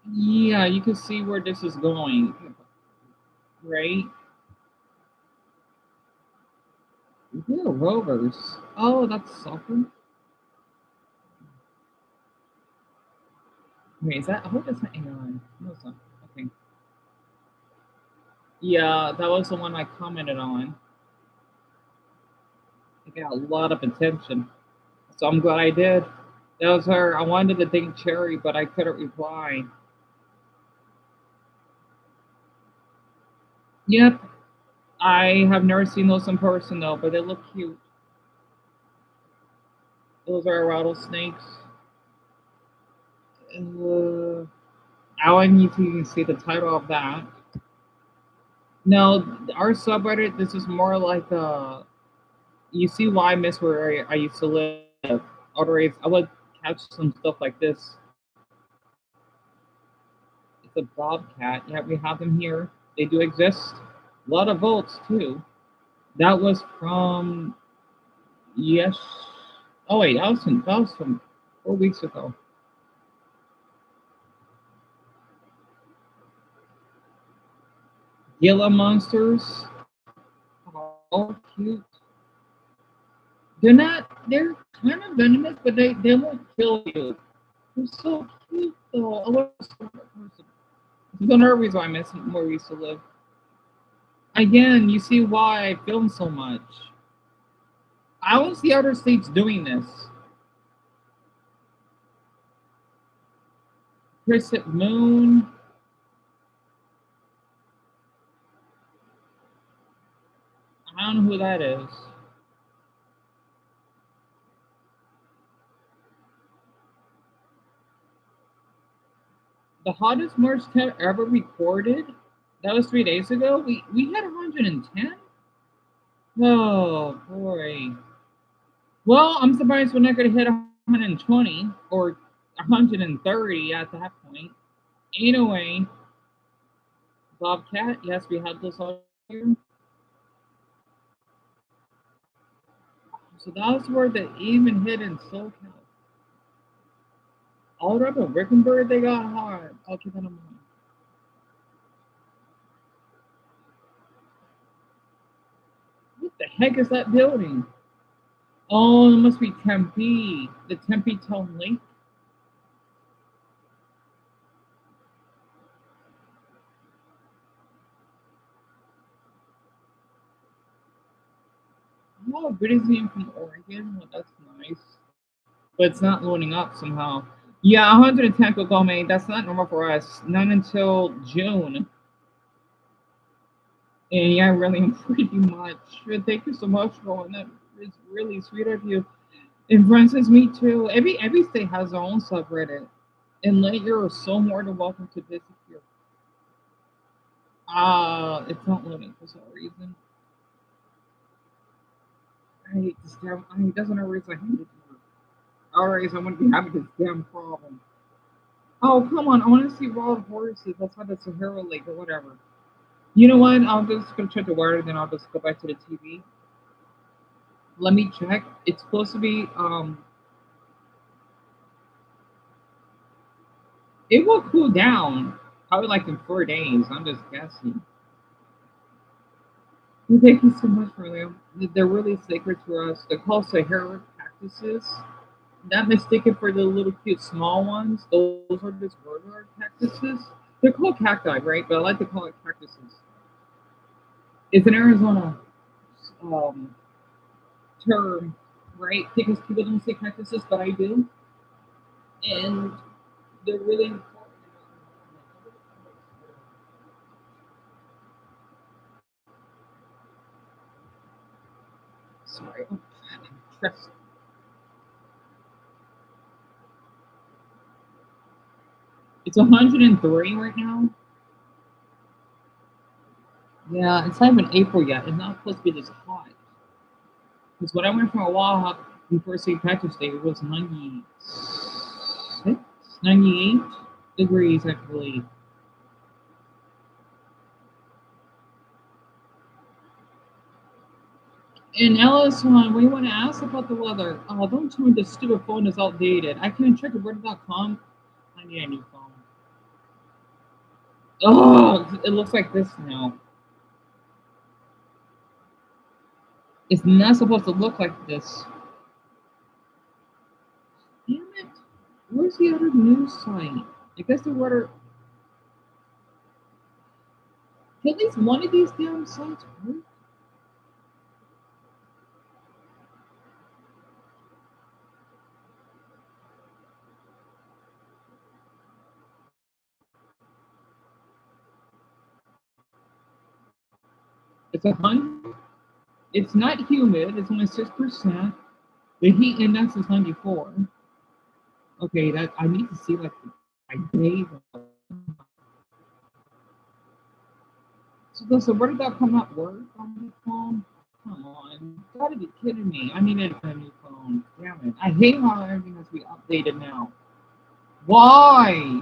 Yeah, you can see where this is going, right? Yeah, rovers. Oh, that's something. Wait, is that? I hope it's not AI. No, it's not. Okay. Yeah, that was the one I commented on. It got a lot of attention, so I'm glad I did. That was her. I wanted to thank Cherry, but I couldn't reply. Yep, I have never seen those in person though, but they look cute. Those are rattlesnakes. Uh, I need to even see the title of that. No, our subreddit. This is more like you see why I miss where I used to live. Otherwise, I would catch some stuff like this. It's a bobcat. Yeah, we have them here. They do exist. A lot of votes too. That was from yes. Oh wait, that was from 4 weeks ago. Gila monsters. Oh, cute. They're not. They're kind of venomous, but they won't kill you. They're so cute though. I love a smart person. There's another reason why I miss where we used to live. Again, you see why I film so much. I don't see other states doing this. Crescent Moon. I don't know who that is. The hottest March 10th ever recorded. That was 3 days ago. We had 110. Oh boy. Well, I'm surprised we're not going to hit 120 or 130 at that point. Anyway, Bobcat. Yes, we had this all year. So that's where the even hit in SoCal. All up in Rickenburg, they got hard. I'll keep that in mind. What the heck is that building? Oh, it must be Tempe. The Tempe Town Lake. Oh, Buddhism from Oregon. Well, that's nice. But it's not loading up somehow. Yeah, 110 Kagome. That's not normal for us. Not until June. And yeah, really, pretty much. But thank you so much, Rowan. That is really sweet of you. And Francis, me too. Every state has their own subreddit. And later are so more than welcome to visit here. It's not loading for some reason. I hate this damn. I mean, doesn't always I hate it. Alright, I'm gonna be having this damn problem. Oh, come on. I want to see wild horses. That's why the Sahara Lake or whatever. You know what? I'm just going to check the weather, then I'll just go back to the TV. Let me check. It's supposed to be, it will cool down probably like in 4 days. I'm just guessing. Well, thank you so much for them. They're really sacred to us. They're called Sahara cactuses. Not mistaken for the little cute small ones. Those are just regular cactuses. They're called cacti, right? But I like to call it cactuses. It's an Arizona um, term, right? Because people don't say cactuses, but I do, and they're really important. Sorry, I'm stressed. It's 103 right now. Yeah, it's not even April yet. It's not supposed to be this hot. Because when I went for a walk before St. Patrick's Day, it was 96, 98 degrees, I believe. And Alice, what do you want to ask about the weather? Oh, don't tell me the stupid phone is outdated. I can't check the weather.com. I need a new phone. Oh, it looks like this now. It's not supposed to look like this. Damn it. Where's the other news site? I guess the weather. Can at least one of these damn sites work? It's 100. It's not humid. It's only 6%. The heat index is 94. Okay, that I need to see like my days. So where did that come up? Work on my phone? Come on, you gotta be kidding me! I need a new phone. Damn it! I hate how everything has to be updated now. Why?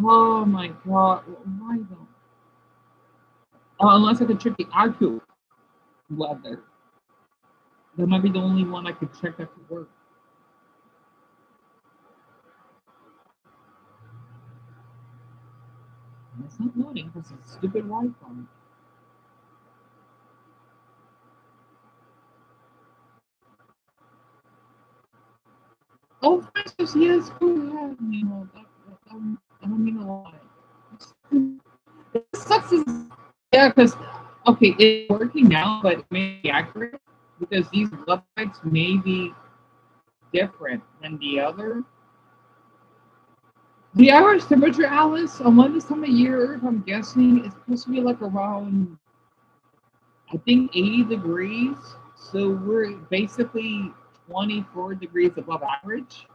Oh my god! Why don't? Unless I could check the actual weather. That might be the only one I could check that could work. And it's not loading because it's stupid Wi-Fi. Oh, Francis, yes, go ahead. You know, that don't mean a lot. It sucks. Yeah, because, okay, it's working now, but it may be accurate because these websites may be different than the other. The average temperature, Alice, on this time of year, if I'm guessing, it's supposed to be like around, I think, 80 degrees. So we're basically 24 degrees above average,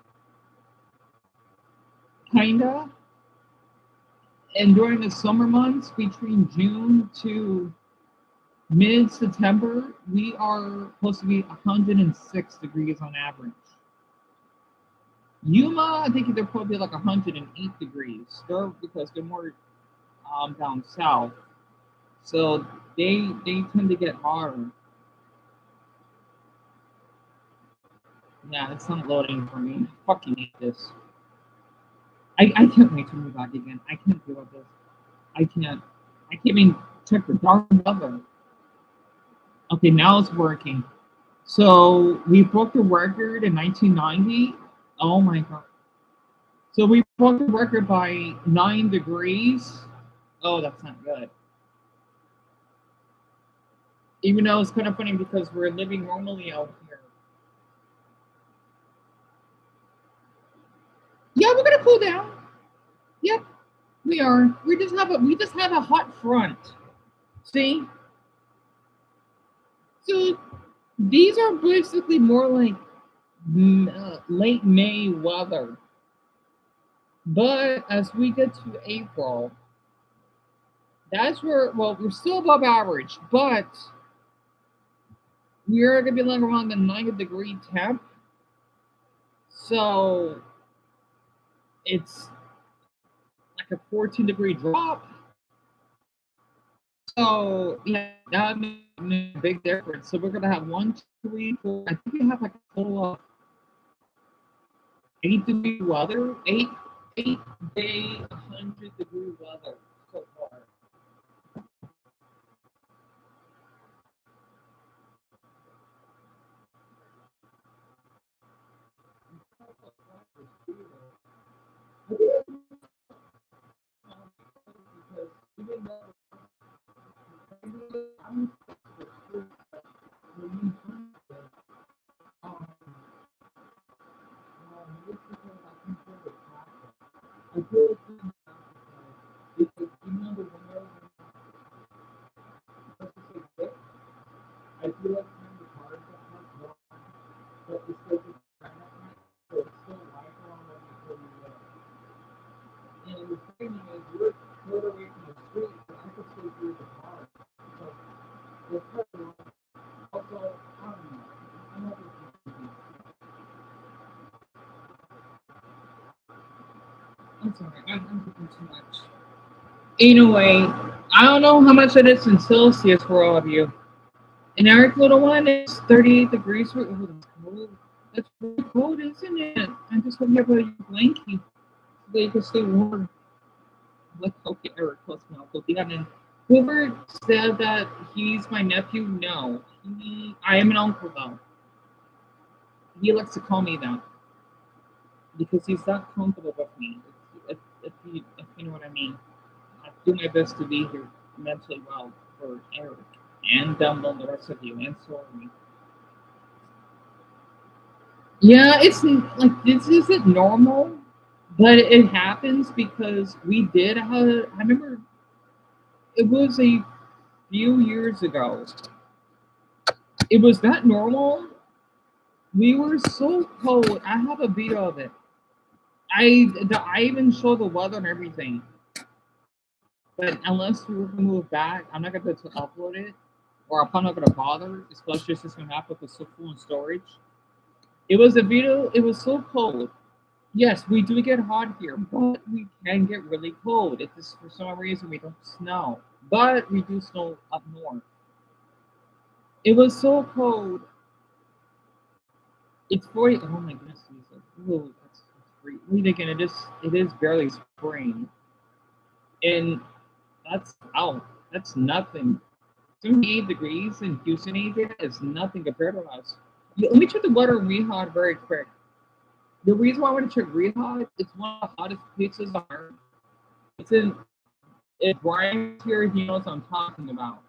kinda. And during the summer months, between June to mid September, we are supposed to be 106 degrees on average. Yuma, I think they're probably like 108 degrees. Because they're more down south, so they tend to get hotter. Yeah, it's not loading for me. I fucking hate this. I can't wait to move back again. I can't deal with this. I can't. I can't even check the dark weather. Okay, now it's working. So we broke the record in 1990. Oh my god. So we broke the record by 9 degrees. Oh, that's not good. Even though it's kind of funny because we're living normally out here. Yeah, we're gonna cool down. Yep, we are. We just have a hot front. See, so these are basically more like late May weather. But as we get to April, that's where, well, we're still above average, but we're gonna be like around the 9 degree temp. So it's like a 14-degree drop. So yeah, that makes a big difference. So we're gonna have one, two, three, four. I think we have like a total of 8 degree weather, 8 day 100-degree weather so far. Because even though I'm just because I can feel the traffic. I feel it's because you know the windows are supposed to say thick. I feel like when the cars that have one, but it's still just right at night, so it's still light around when you pull you in. And the thing is, you're further away from the street, but I could still hear the car. So it's kind of also, I don't know. I'm not I'm sorry, I'm thinking too much. Anyway, I don't know how much it is in Celsius for all of you. In our little one, it's 38 degrees. Oh, that's cold. That's really cold, isn't it? I just hope you have a blankie so that you can stay warm. Like, okay, Eric, close me out. And whoever said that he's my nephew, no. I am an uncle, though. He likes to call me that because he's not comfortable with me. If you know what I mean. I do my best to be here mentally well for Eric and the rest of you and sorry. Yeah, it's like this isn't normal, but it happens because we did have. I remember It was a few years ago. It was that normal. We were so cold. I have a video of it. I even show the weather and everything. But unless we were gonna move back, I'm not gonna to upload it, or I'm not gonna bother. Especially if it's gonna happen with so full in storage. It was a video. It was so cold. Yes, we do get hot here, but we can get really cold. If this for some reason we don't snow, but we do snow up north. It was so cold. It's 40. Oh my goodness, Lisa. Ooh, that's great. Wait again. It is barely spring, and that's out. That's nothing. 78 degrees in Houston area is nothing compared to us. Let me check the weather in Rehad very quick. The reason why I want to check Rehad, it's one of the hottest places on earth. It's in if Brian's here, he knows what I'm talking about.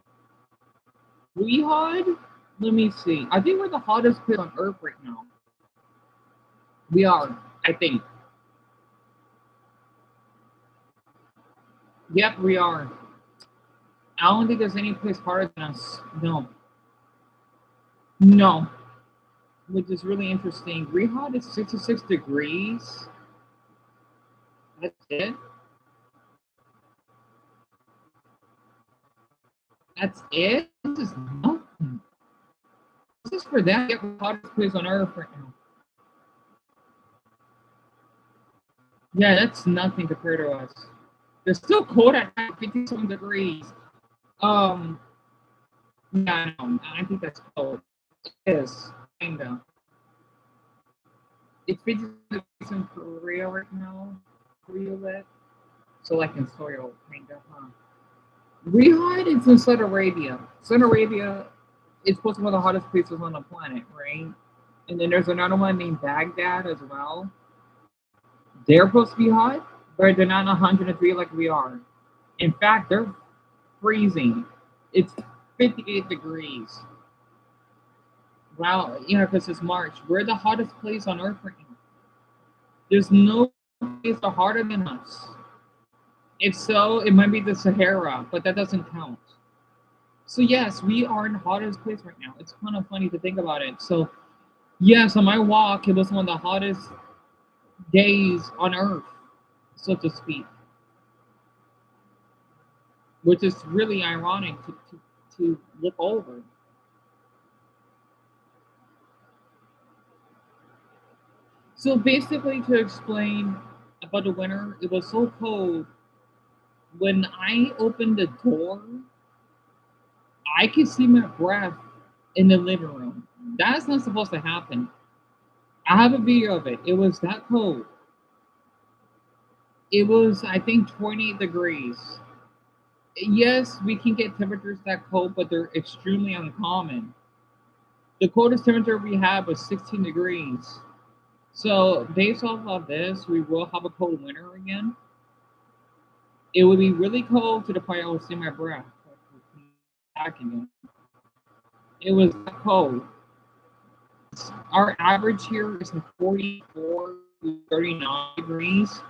Rehad, let me see. I think we're the hottest place on earth right now. We are, I think. Yep, we are. I don't think there's any place hotter than us. No. No. Which is really interesting. Rehad is 66 degrees. That's it. That's it. This is nothing. This is for them. Get the hottest place on earth right now. Yeah, that's nothing compared to us. They're still cold at 57 degrees. Um, yeah, no, I think that's cold. It is, kinda. It's 57 degrees in Korea right now. Korea lit. So like in soil, kinda, huh? Riyadh is in Saudi Arabia. Saudi Arabia is supposed to be one of the hottest places on the planet, right? And then there's another one named Baghdad as well. They're supposed to be hot, but they're not 103 like we are. In fact, they're freezing. It's 58 degrees. Wow, because it's March. We're the hottest place on Earth right now. There's no place hotter than us. If so, it might be the Sahara, but that doesn't count. So yes, we are in the hottest place right now. It's kind of funny to think about it. So yes, on my walk, it was one of the hottest days on Earth, so to speak, which is really ironic to look over. So basically, to explain about the winter, it was so cold. When I opened the door, I could see my breath in the living room. That's not supposed to happen. I have a video of it. It was that cold. It was, I think, 20 degrees. Yes, we can get temperatures that cold, but they're extremely uncommon. The coldest temperature we had was 16 degrees. So, based off of this, we will have a cold winter again. It would be really cold to the point I would see my breath back again. It was cold. Our average here is 44 to 39 degrees.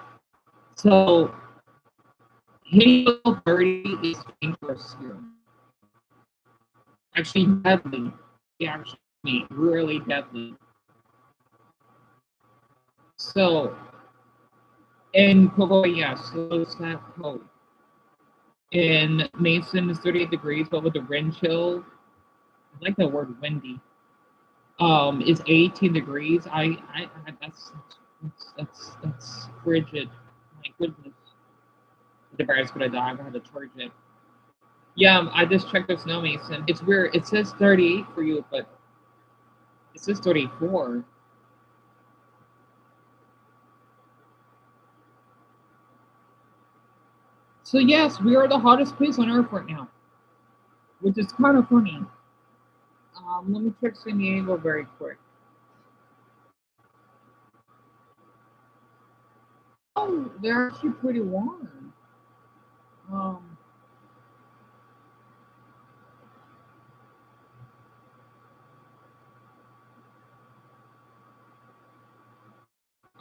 So, hitting below 30 is dangerous here. Actually, deadly. Yeah, actually, really deadly. So, in Kokoa, yes, so it's that cold. In Mason, it's 38 degrees, but with the wind chill, I like the word windy. Is 18 degrees. That's frigid. My goodness. The device gonna die. I'm gonna have to charge it. Yeah, I just checked the snow mason. It's weird. It says 38 for you, but it says 34. So yes, we are the hottest place on Earth right now, which is kind of funny. Let me check San Diego very quick. Oh, they're actually pretty warm. Um,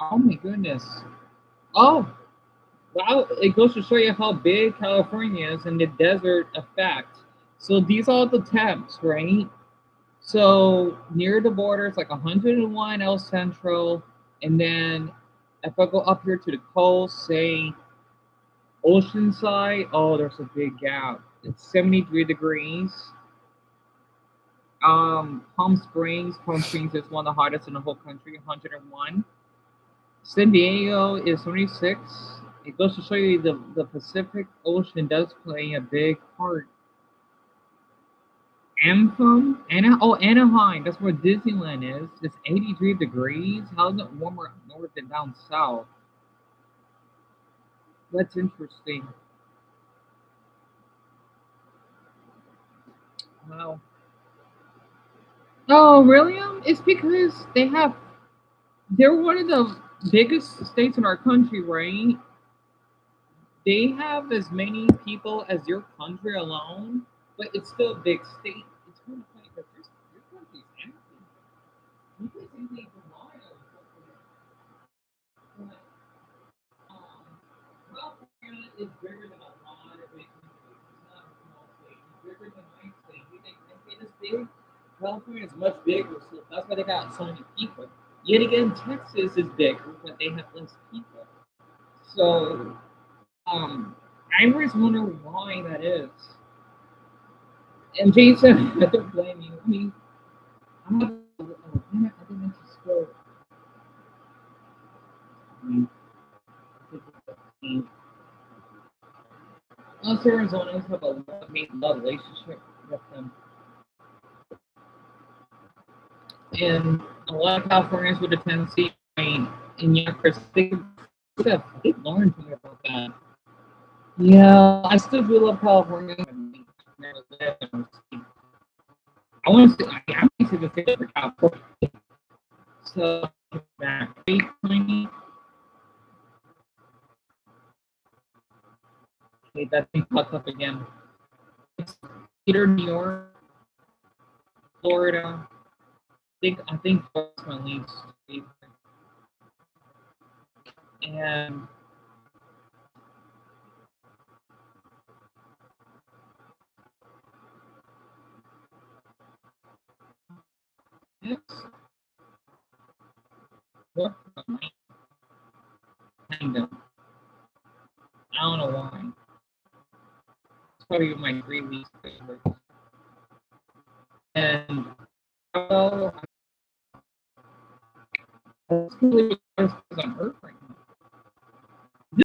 oh my goodness. Oh, Wow, it goes to show you how big California is and the desert effect. So these are the temps, right? So near the border, it's like 101 El Central, and then if I go up here to the coast, say Oceanside, oh, there's a big gap. It's 73 degrees. Palm Springs is one of the hottest in the whole country, 101. San Diego is 26. It goes to show you the Pacific Ocean does play a big part. Anaheim, that's where Disneyland is. It's 83 degrees. How is it warmer up north than down south? That's interesting. Wow. Oh, really? It's because they're one of the biggest states in our country, right? They have as many people as your country alone, but it's still a big state. It's kind of funny because your country's empty. You can see the line of but, um, California is bigger than a lot of big countries. It's not a small state. It's bigger than my state. You think my state is big? California is much bigger, so that's why they got so many people. Yet again, Texas is bigger, but they have less people. So, um, I always wonder why that is. And Jason, I don't blame you. I mean, I'm not. Oh, damn it, I didn't mean to scroll. I mean, us Arizona's have a love relationship with them, and a lot of Californians with a tendency, I mean, and yeah, Chris, they learned from me about that. Yeah, I still do love California. I mean, I've never lived in a state. I want to say, I want to say the state for California. So, back, wait, tiny. Okay, that thing popped up again. It's Peter, New York, Florida. I think Florida's my least favorite. And it's what kind of. I don't know why. It's probably my three least favorites. And well, it's really the worst place on earth.